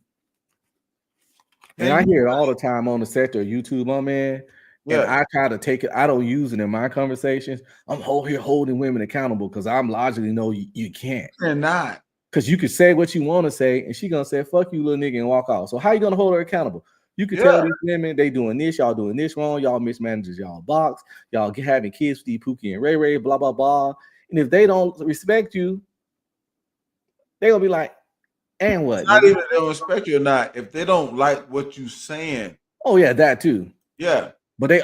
A: can
B: I
A: you?
B: hear it all the time on the sector of YouTube, my man. And
A: Yeah,
B: I try to take it, I don't use it in my conversations. I'm here holding women accountable because I'm logically know you can't.
A: cannot.
B: Because you can say what you want to say, and she gonna say, fuck you, little nigga, and walk off. So how you gonna hold her accountable? You can
A: Yeah,
B: tell these women they doing this, y'all doing this wrong, y'all mismanages y'all box, y'all having kids with these Pookie and Ray Ray, blah, blah, blah. And if they don't respect you, they gonna be like, and
A: it's
B: what,
A: not
B: nigga?
A: even if they don't respect you or not. If they don't like what you saying,
B: Oh, yeah, that too.
A: yeah,
B: But they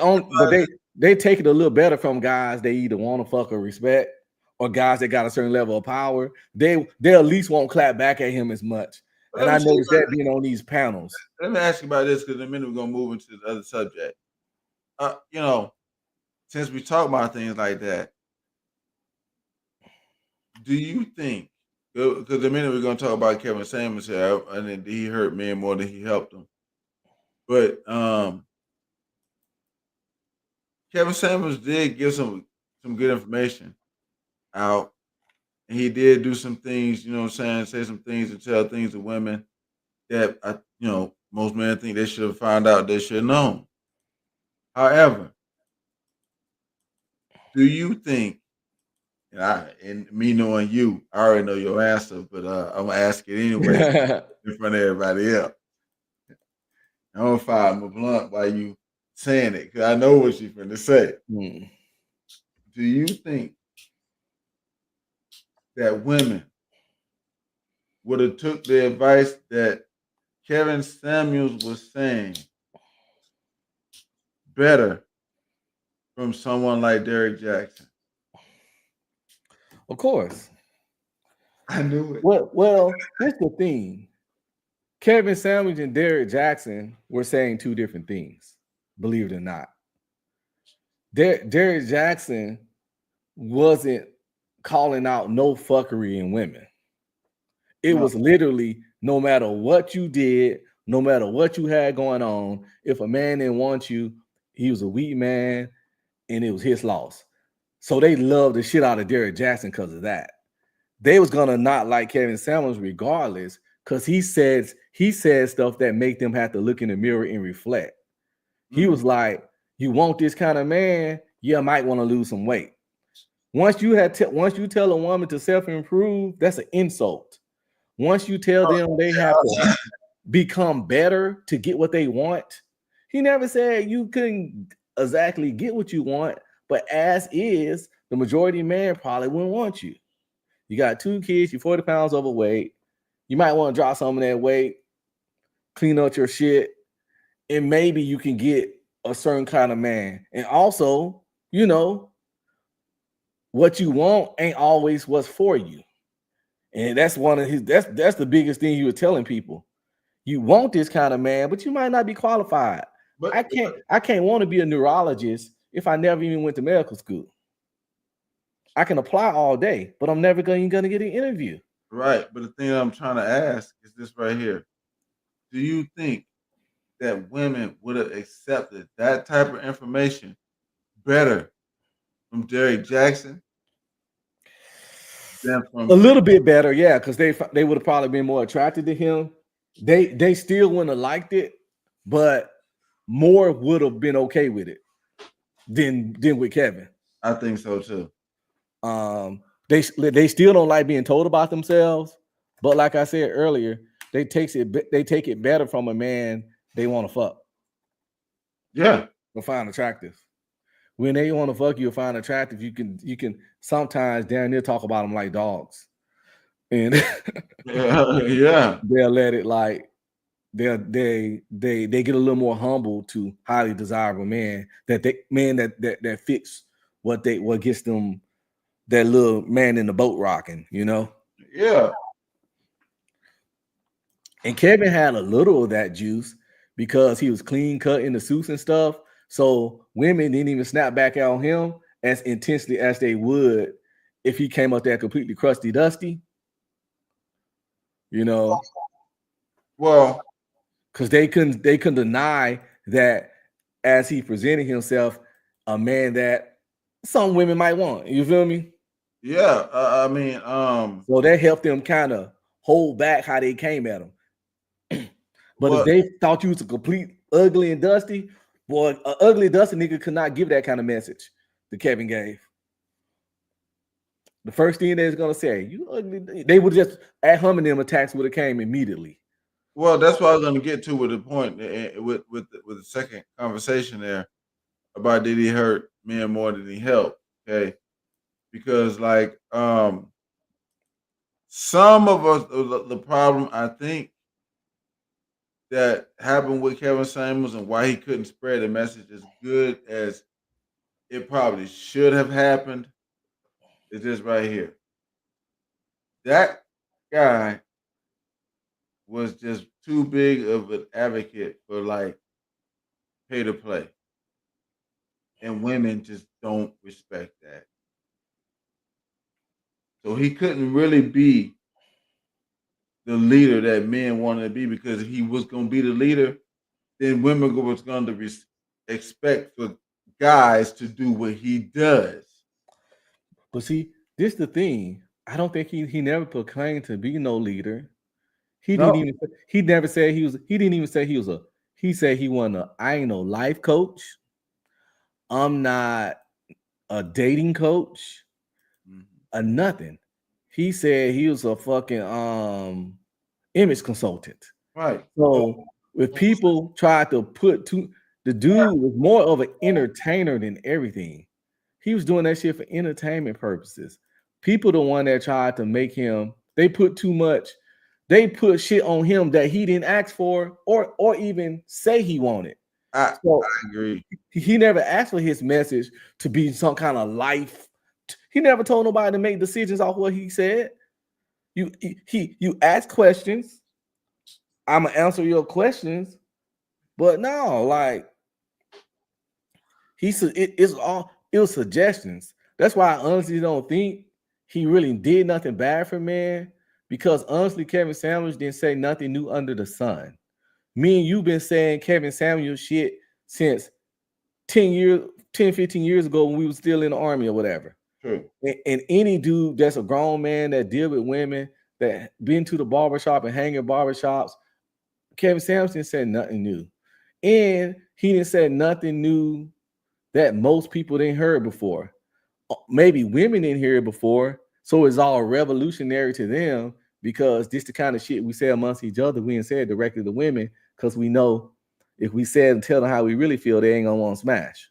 B: take it a little better from guys they either want to fuck or respect, or guys that got a certain level of power. They at least won't clap back at him as much.
A: But
B: And I noticed that being on these panels.
A: let me ask you about this because in a minute we're gonna move into the other subject. You know, since we talk about things like that, do you think? Because in a minute we're gonna talk about Kevin Samuels here, and then he hurt men more than he helped them. But Kevin Samuels did give some good information out, and he did do some things. You know what I'm saying? Say some things and tell things to women that most men think they should have found out. They should have known. However, do you think? And me knowing you, I already know your answer, but I'm gonna ask it anyway in front of everybody else. I'm gonna fire my blunt while you saying it because I know what you're gonna say.
B: Hmm.
A: Do you think that women would have took the advice that Kevin Samuels was saying better from someone like Derek Jackson?
B: Of course.
A: I knew it.
B: Well, here's the thing. Kevin Samuels and Derek Jackson were saying two different things, believe it or not. Derek Jackson wasn't calling out no fuckery in women. It
A: No,
B: was literally no matter what you did, no matter what you had going on, if a man didn't want you, he was a weak man and it was his loss. So they loved the shit out of Derek Jackson because of that. They was gonna not like Kevin Samuels regardless, because he said stuff that make them have to look in the mirror and reflect. He was like, "You want this kind of man? You might want to lose some weight." Once you tell a woman to self-improve, that's an insult. Once you tell them they have to become better to get what they want, he never said you couldn't exactly get what you want, but as is, the majority of men probably wouldn't want you. You got 2 kids, you're 40 pounds overweight. You might want to drop some of that weight, clean up your shit, and maybe you can get a certain kind of man. And also, what you want ain't always what's for you. And that's one of his that's the biggest thing he was telling people. You want this kind of man, but you might not be qualified.
A: but
B: I can't want to be a neurologist if I never even went to medical school. I can apply all day, but I'm never gonna get an interview.
A: right. But the thing I'm trying to ask is this right here: do you think that women would have accepted that type of information better from Derek Jackson than from
B: A little bit better, yeah, because they would have probably been more attracted to him. They still wouldn't have liked it, but more would have been okay with it than with Kevin.
A: I think so too.
B: They still don't like being told about themselves, but like I said earlier, they take it better from a man they want to fuck
A: Yeah.
B: or find attractive. When they want to fuck you or find attractive, you can sometimes down there talk about them like dogs, and
A: Yeah.
B: they'll let it like they get a little more humble to highly desirable man that fits what gets them that little man in the boat rocking,
A: Yeah.
B: And Kevin had a little of that juice because he was clean cut in the suits and stuff. So women didn't even snap back on him as intensely as they would if he came up there completely crusty dusty, you know,
A: Well,
B: because they couldn't deny that as he presented himself, a man that some women might want. You feel me?
A: yeah. I mean,
B: So that helped them kind of hold back how they came at him. But if
A: well,
B: they thought you was a complete ugly and dusty, boy, an ugly dusty nigga could not give that kind of message that Kevin gave. The first thing they was gonna say, you ugly, they would just at them attacks would have came immediately.
A: well, that's what I was going to get to with the point with the second conversation there about did he hurt men more than he helped? Okay, because like some of us the problem I think that happened with Kevin Samuels and why he couldn't spread the message as good as it probably should have happened is this right here. That guy was just too big of an advocate for like pay to play. And women just don't respect that. So he couldn't really be the leader that men wanted to be because if he was going to be the leader, then women was going to expect for guys to do what he does.
B: But see, this the thing. I don't think he never proclaimed to be no leader. He didn't
A: No.
B: even he never said he was he didn't even say he was a he said he wasn't a I ain't no life coach. I'm not a dating coach, a nothing. He said he was a fucking image consultant.
A: Right.
B: So if people tried to put to the dude was more of an entertainer than everything. He was doing that shit for entertainment purposes. People the one that tried to make him, they put too much, they put shit on him that he didn't ask for or even say he wanted.
A: I
B: So
A: agree.
B: he never asked for his message to be some kind of life. He never told nobody to make decisions off what he said. You ask questions. I'm gonna answer your questions, but no, like it was suggestions. That's why I honestly don't think he really did nothing bad for man. Because honestly, Kevin Samuels didn't say nothing new under the sun. Me and you been saying Kevin Samuels shit since 10 years, 10, 15 years ago when we was still in the army or whatever.
A: True.
B: And any dude that's a grown man that deal with women, that been to the barbershop and hang in barbershops, Kevin Samuels didn't say nothing new. And he didn't say nothing new that most people didn't hear before. Maybe women didn't hear it before, so it's all revolutionary to them because this the kind of shit we say amongst each other. We ain't say it directly to women because we know if we said and tell them how we really feel, they ain't gonna want to smash.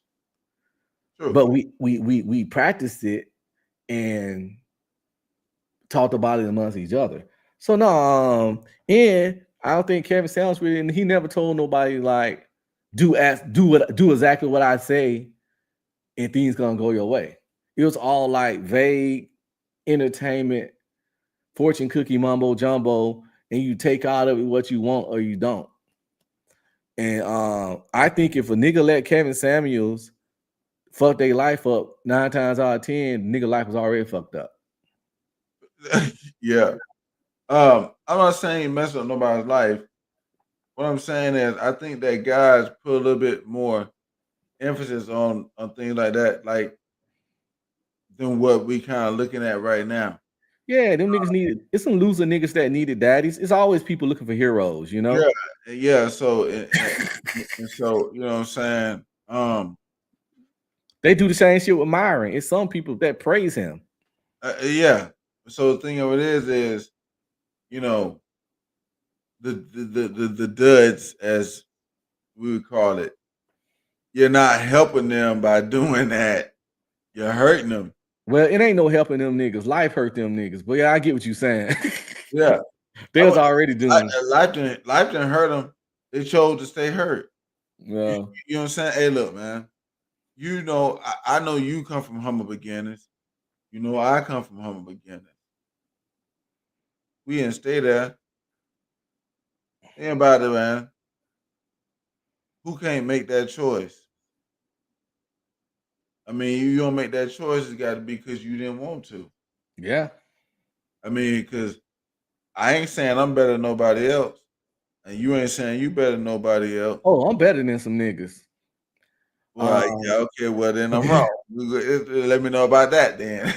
A: True.
B: But we practiced it and talked about it amongst each other. So no, and I don't think Kevin Samuels really, and he never told nobody like do exactly what I say and things gonna go your way. It was all like vague entertainment, fortune cookie mumbo jumbo, and you take out of it what you want or you don't. And I think if a nigga let Kevin Samuels fuck their life up 9 times out of 10, nigga life was already fucked up.
A: Yeah. I'm not saying mess up nobody's life. What I'm saying is I think that guys put a little bit more emphasis on things like that, like than what we kind of looking at right now.
B: Yeah, them niggas needed. It's some loser niggas that needed daddies. It's always people looking for heroes, you know.
A: Yeah, yeah. So and so you know what I'm saying.
B: They do the same shit with Myron. It's some people that praise him.
A: Yeah. So the thing of it is you know the duds as we would call it. You're not helping them by doing that. You're hurting them.
B: Well, it ain't no helping them niggas. Life hurt them niggas. But yeah, I get what you saying.
A: Yeah.
B: They was already doomed.
A: Life didn't hurt them. They chose to stay hurt. You,
B: Yeah.
A: you know what I'm saying? Hey, look, man. You know, I know you come from humble beginnings. You know, I come from humble beginnings. We didn't stay there. Think about it, man. who can't make that choice? I mean, you don't make that choice. It's got to be because you didn't want to.
B: Yeah.
A: I mean, because I ain't saying I'm better than nobody else, and you ain't saying you better than nobody else.
B: Oh, I'm better than some niggas.
A: Well, yeah, okay, well then I'm wrong. Let me know about that then.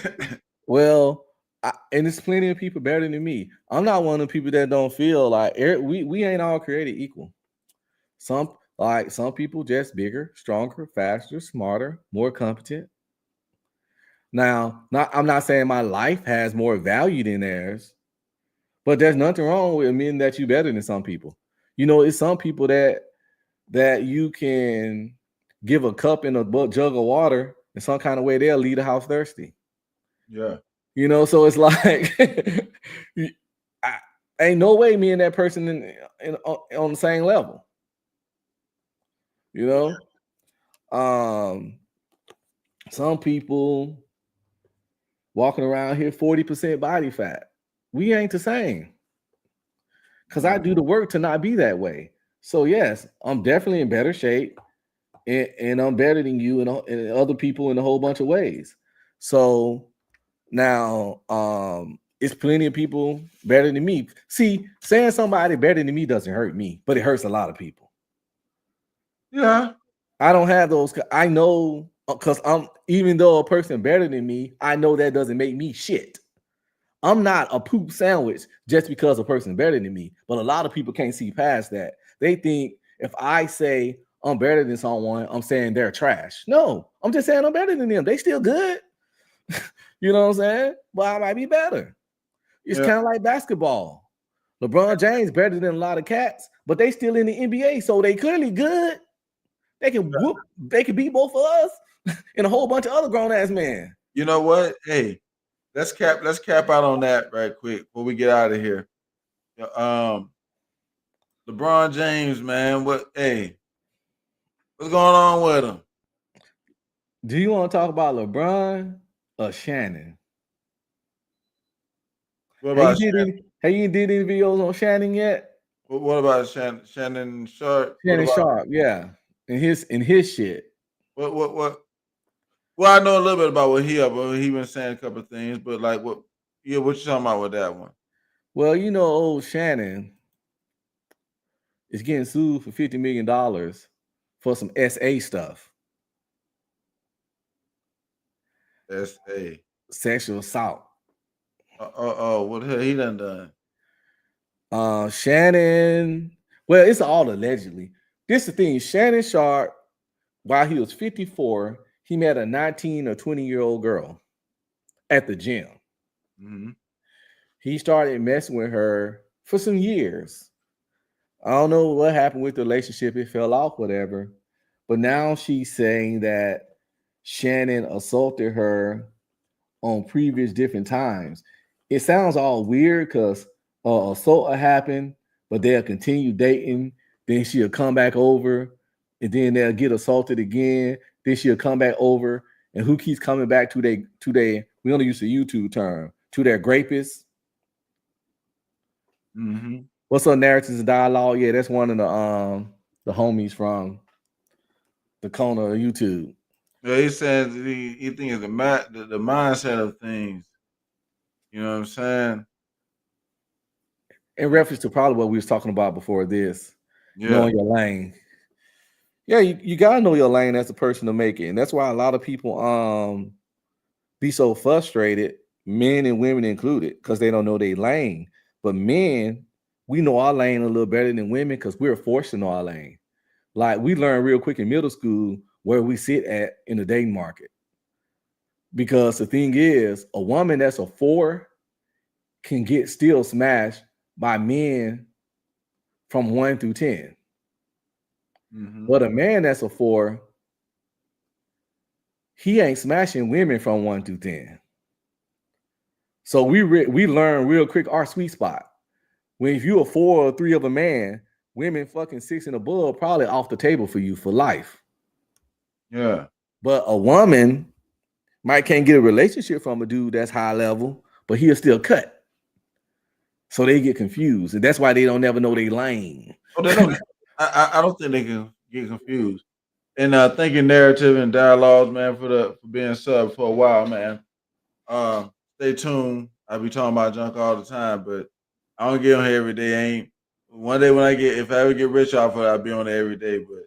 B: Well, and there's plenty of people better than me. I'm not one of the people that don't feel like we ain't all created equal. Some people just bigger, stronger, faster, smarter, more competent. Now, I'm not saying my life has more value than theirs, but there's nothing wrong with admitting that you better than some people. You know, it's some people that you can give a cup and a jug of water in some kind of way, they'll leave the house thirsty.
A: Yeah.
B: You know, so it's like ain't no way me and that person on the same level. You know, some people walking around here 40% body fat. We ain't the same. Because I do the work to not be that way. So yes, I'm definitely in better shape, and I'm better than you and other people in a whole bunch of ways. So now, it's plenty of people better than me. See, saying somebody better than me doesn't hurt me, but it hurts a lot of people.
A: Yeah.
B: I don't have those. I know because even though a person better than me, I know that doesn't make me shit. I'm not a poop sandwich just because a person is better than me. But a lot of people can't see past that. They think if I say I'm better than someone, I'm saying they're trash. No, I'm just saying I'm better than them. They still good. You know what I'm saying? But I might be better. It's kind of like basketball. LeBron James better than a lot of cats, but they still in the NBA, so they clearly good. They can beat both of us and a whole bunch of other grown ass men.
A: You know what? Hey, let's cap out on that right quick before we get out of here. LeBron James, man, what's going on with him?
B: Do you want to talk about LeBron or Shannon?
A: What about
B: have you did any videos on Shannon yet?
A: What about Shannon Sharp? What
B: Shannon
A: about
B: Sharp, yeah. In his shit.
A: what? Well, I know a little bit about what he been saying a couple of things, but like what you talking about with that one?
B: Well, you know, old Shannon is getting sued for $50 million for some SA stuff.
A: SA.
B: Sexual assault.
A: What the hell he done?
B: Shannon, well, it's all allegedly. This is the thing. Shannon Sharp, while he was 54, he met a 19 or 20-year-old girl at the gym.
A: Mm-hmm.
B: He started messing with her for some years. I don't know what happened with the relationship. It fell off, whatever. But now she's saying that Shannon assaulted her on previous different times. It sounds all weird because assault happened, but they'll continue dating. Then she'll come back over, and then they'll get assaulted again. Then she'll come back over, and who keeps coming back to they? We only use the YouTube term to their grapists.
A: Mm-hmm.
B: What's up, narratives and dialogue? Yeah, that's one of the homies from the corner of YouTube.
A: Yeah, he said he thinks the mindset of things. You know what I'm saying?
B: In reference to probably what we was talking about before this, knowing your lane. Yeah, you gotta know your lane as a person to make it, and that's why a lot of people be so frustrated, men and women included, because they don't know their lane. But men, we know our lane a little better than women because we're forced to know our lane. Like we learned real quick in middle school where we sit at in the dating market. Because the thing is, a woman that's a 4 can get still smashed by men from 1 through 10.
A: Mm-hmm.
B: But a man that's a 4, he ain't smashing women from 1 through 10. So we learn real quick our sweet spot. When if you're a 4 or 3 of a man, women fucking 6 and above probably off the table for you for life.
A: Yeah.
B: But a woman might can't get a relationship from a dude that's high level, but he'll still cut. So they get confused, and that's why they don't never know their lane.
A: Oh, they don't. I don't think they can get confused. And thank you, narrative and dialogues, man, for being sub for a while, man. Stay tuned. I be talking about junk all the time, but I don't get on here every day. I ain't one day when if I ever get rich off of it, I'll be on there every day. But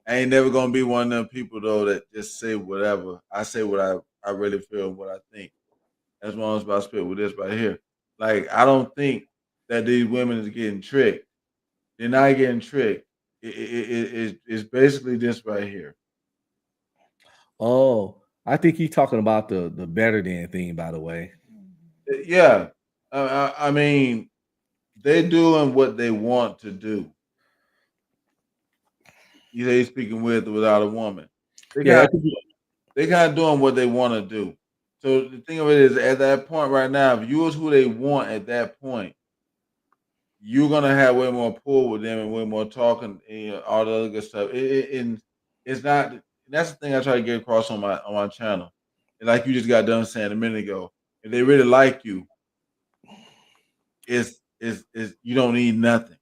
A: I ain't never gonna be one of them people though that just say whatever. I say what I really feel, what I think. That's what I was about to spit with this right here. Like I don't think that these women is getting tricked. They're not getting tricked. It's basically this right here.
B: Oh, I think he's talking about the better than thing, by the way.
A: Yeah, I mean, they doing what they want to do. Either he's speaking with or without a woman. They
B: Yeah,
A: kind of, they kind of doing what they want to do. So the thing of it is, at that point right now, if you was who they want at that point, you're gonna have way more pull with them and way more talking and all the other good stuff. And it's not. That's the thing I try to get across on my channel. And like you just got done saying a minute ago, if they really like you, it's you don't need nothing.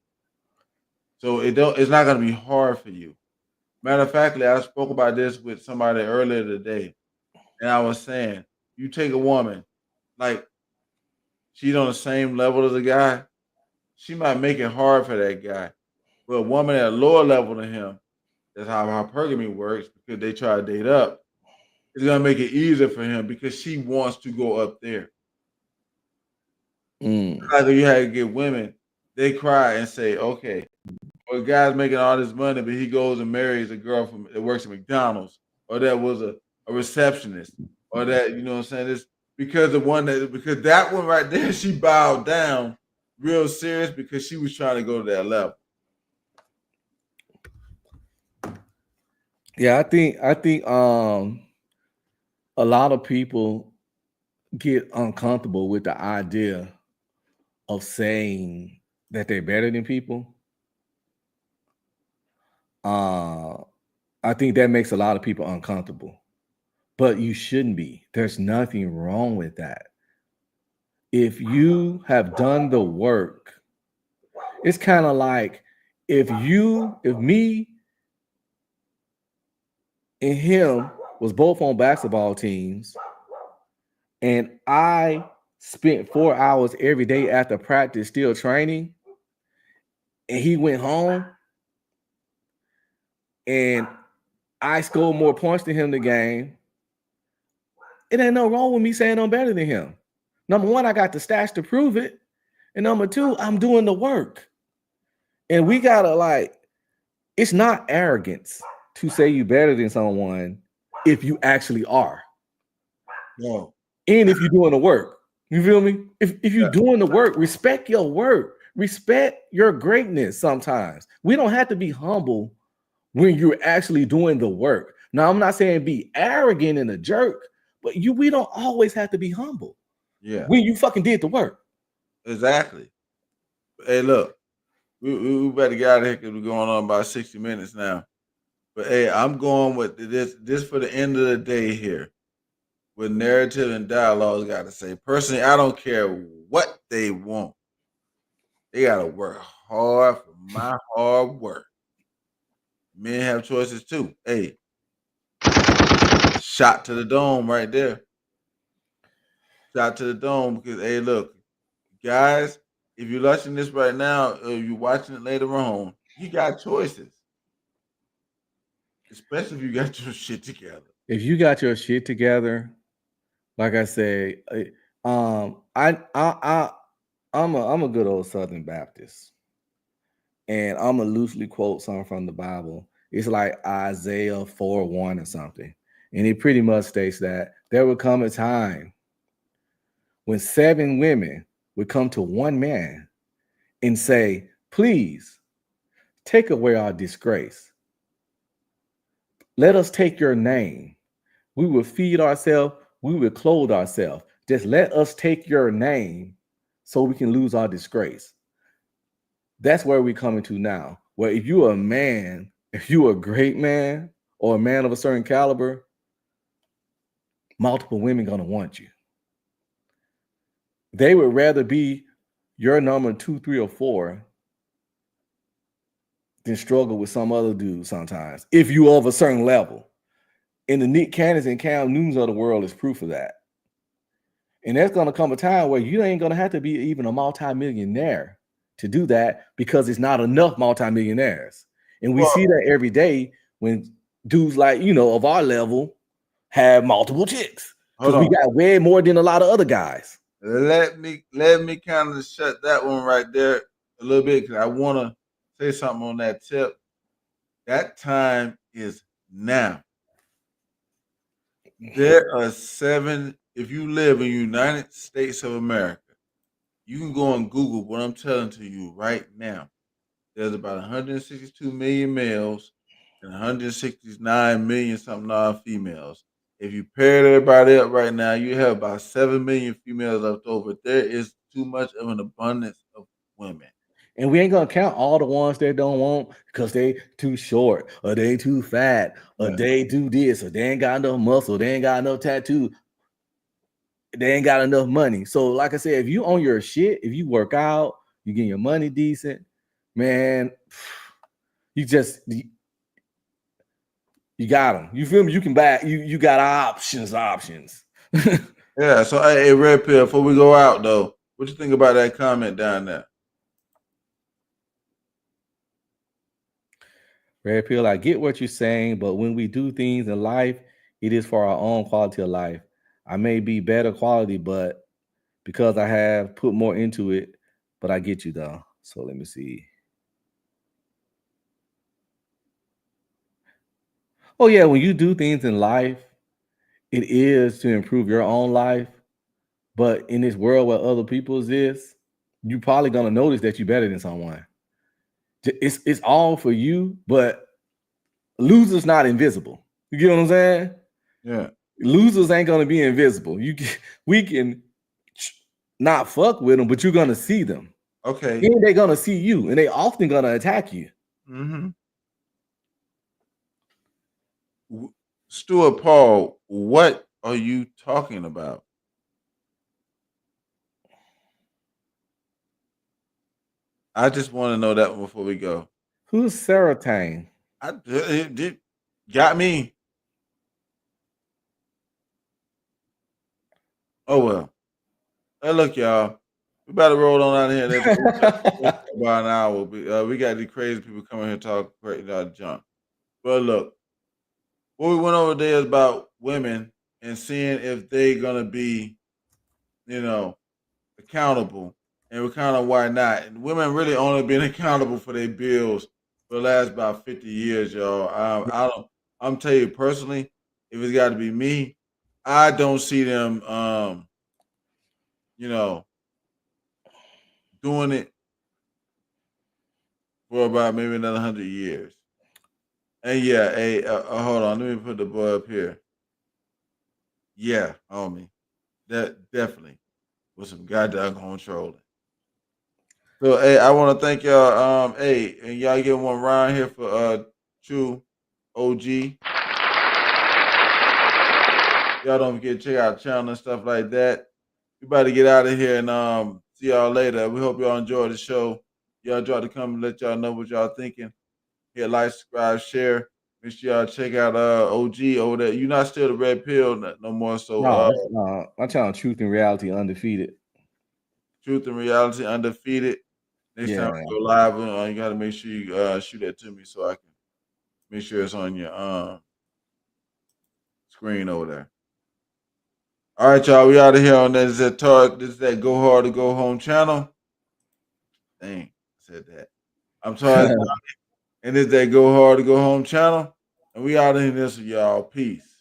A: So it's not gonna be hard for you. Matter of factly, I spoke about this with somebody earlier today, and I was saying, you take a woman, like she's on the same level as a guy, she might make it hard for that guy. But a woman at a lower level than him, that's how hypergamy works, because they try to date up, it's gonna make it easier for him because she wants to go up there. Like if you had to get women, they cry and say, okay, well, a guy's making all this money, but he goes and marries a girl that works at McDonald's, or that was a receptionist, or that you know what I'm saying. It's because because that one right there, she bowed down real serious because she was trying to go to that level.
B: Yeah, I think a lot of people get uncomfortable with the idea of saying that they're better than people. I think that makes a lot of people uncomfortable. But you shouldn't be. There's nothing wrong with that. If you have done the work, it's kind of like if me and him was both on basketball teams and I spent 4 hours every day after practice still training, and he went home and I scored more points than him in the game, it ain't no wrong with me saying I'm better than him. Number one, I got the stats to prove it. And number two, I'm doing the work. And we gotta it's not arrogance to say you better than someone if you actually are.
A: No.
B: And if you're doing the work. You feel me? If you're doing the work, respect your work. Respect your greatness sometimes. We don't have to be humble when you're actually doing the work. Now, I'm not saying be arrogant and a jerk, but we don't always have to be humble.
A: Yeah.
B: When you fucking did the work.
A: Exactly. Hey, look, we better get out of here because we're going on about 60 minutes now. But hey, I'm going with this for the end of the day here. With narrative and dialogue, got to say. Personally, I don't care what they want. They got to work hard for my hard work. Men have choices too. Hey, shot to the dome right there. Shot to the dome because, hey, look, guys, if you're watching this right now or you're watching it later on, you got choices. Especially if you got your shit together.
B: If you got your shit together, like I say, I'm a good old Southern Baptist, and I'm gonna loosely quote something from the Bible. It's like Isaiah 4:1 or something, and it pretty much states that there will come a time when 7 women would come to one man and say, "Please take away our disgrace. Let us take your name. We will feed ourselves. We will clothe ourselves. Just let us take your name so we can lose our disgrace." That's where we're coming to now. Where if you're a man, if you're a great man or a man of a certain caliber, multiple women gonna want you. They would rather be your number 2, 3, or 4 can struggle with some other dude sometimes if you of a certain level. And the Nick Cannons and Cam Newtons of the world is proof of that. And there's gonna come a time where you ain't gonna have to be even a multimillionaire to do that because it's not enough multimillionaires. And we see
A: Well,
B: that every day when dudes like of our level have multiple chicks
A: hold
B: because we
A: on.
B: got way more than a lot of other guys.
A: Let me kind of shut that one right there a little bit because I want to say something on that tip. That time is now. There are 7. If you live in the United States of America, you can go on Google what I'm telling to you right now. There's about 162 million males and 169 million something odd females. If you pair everybody up right now, you have about 7 million females left over. There is too much of an abundance of women.
B: And we ain't gonna count all the ones that don't want because they too short or they too fat or
A: Yeah.
B: they do this or they ain't got enough muscle, they ain't got enough tattoo, they ain't got enough money. So, like I said, if you own your shit, if you work out, you get your money decent, man, you just you got them. You feel me? You can buy you got options.
A: Yeah. So, hey, Red Pill, before we go out, though, what you think about that comment down there?
B: Red Pill, I get what you're saying, but when we do things in life, it is for our own quality of life. I may be better quality, but because I have put more into it, but I get you though. So let me see. Oh yeah, when you do things in life, it is to improve your own life. But in this world where other people's is, you probably gonna notice that you're better than someone. It's all for you, but losers not invisible. You get what I'm saying?
A: Yeah.
B: Losers ain't gonna be invisible. We can not fuck with them, but you're gonna see them.
A: Okay.
B: And they're gonna see you, and they often gonna attack you.
A: Mm-hmm. Stuart Paul, what are you talking about? I just want to know that one before we go.
B: Who's Serotain?
A: It did got me. Oh well. Hey, look, y'all. We better roll on out of here. About an hour. We got these crazy people coming here talking crazy junk. But look, what we went over there is about women and seeing if they're gonna be, you know, accountable, and we're kind of why not. And women really only been accountable for their bills for the last about 50 years, y'all. I don't. I'm telling you personally, if it's got to be me, I don't see them, you know, doing it for about maybe another 100 years. And yeah, hey, hold on, let me put the boy up here. Yeah, homie, that definitely was some goddamn controlling. So hey, I want to thank y'all. Hey, and y'all get one round here for True OG. Y'all don't forget to check out the channel and stuff like that. We about to get out of here and see y'all later. We hope y'all enjoy the show. Y'all try to come and let y'all know what y'all thinking. Hit like, subscribe, share. Make sure y'all check out OG over there. You're not still the Red Pill no more. So
B: No, that's my channel, Truth and Reality Undefeated.
A: Truth and Reality Undefeated. Next
B: Yeah.
A: time we go live, you got to make sure you shoot that to me so I can make sure it's on your screen over there. All right, y'all. We out of here on that. This is that Go Hard to Go Home channel. Dang, I said that. I'm sorry. And this is that Go Hard to Go Home channel. And we out of here. This, y'all. Peace.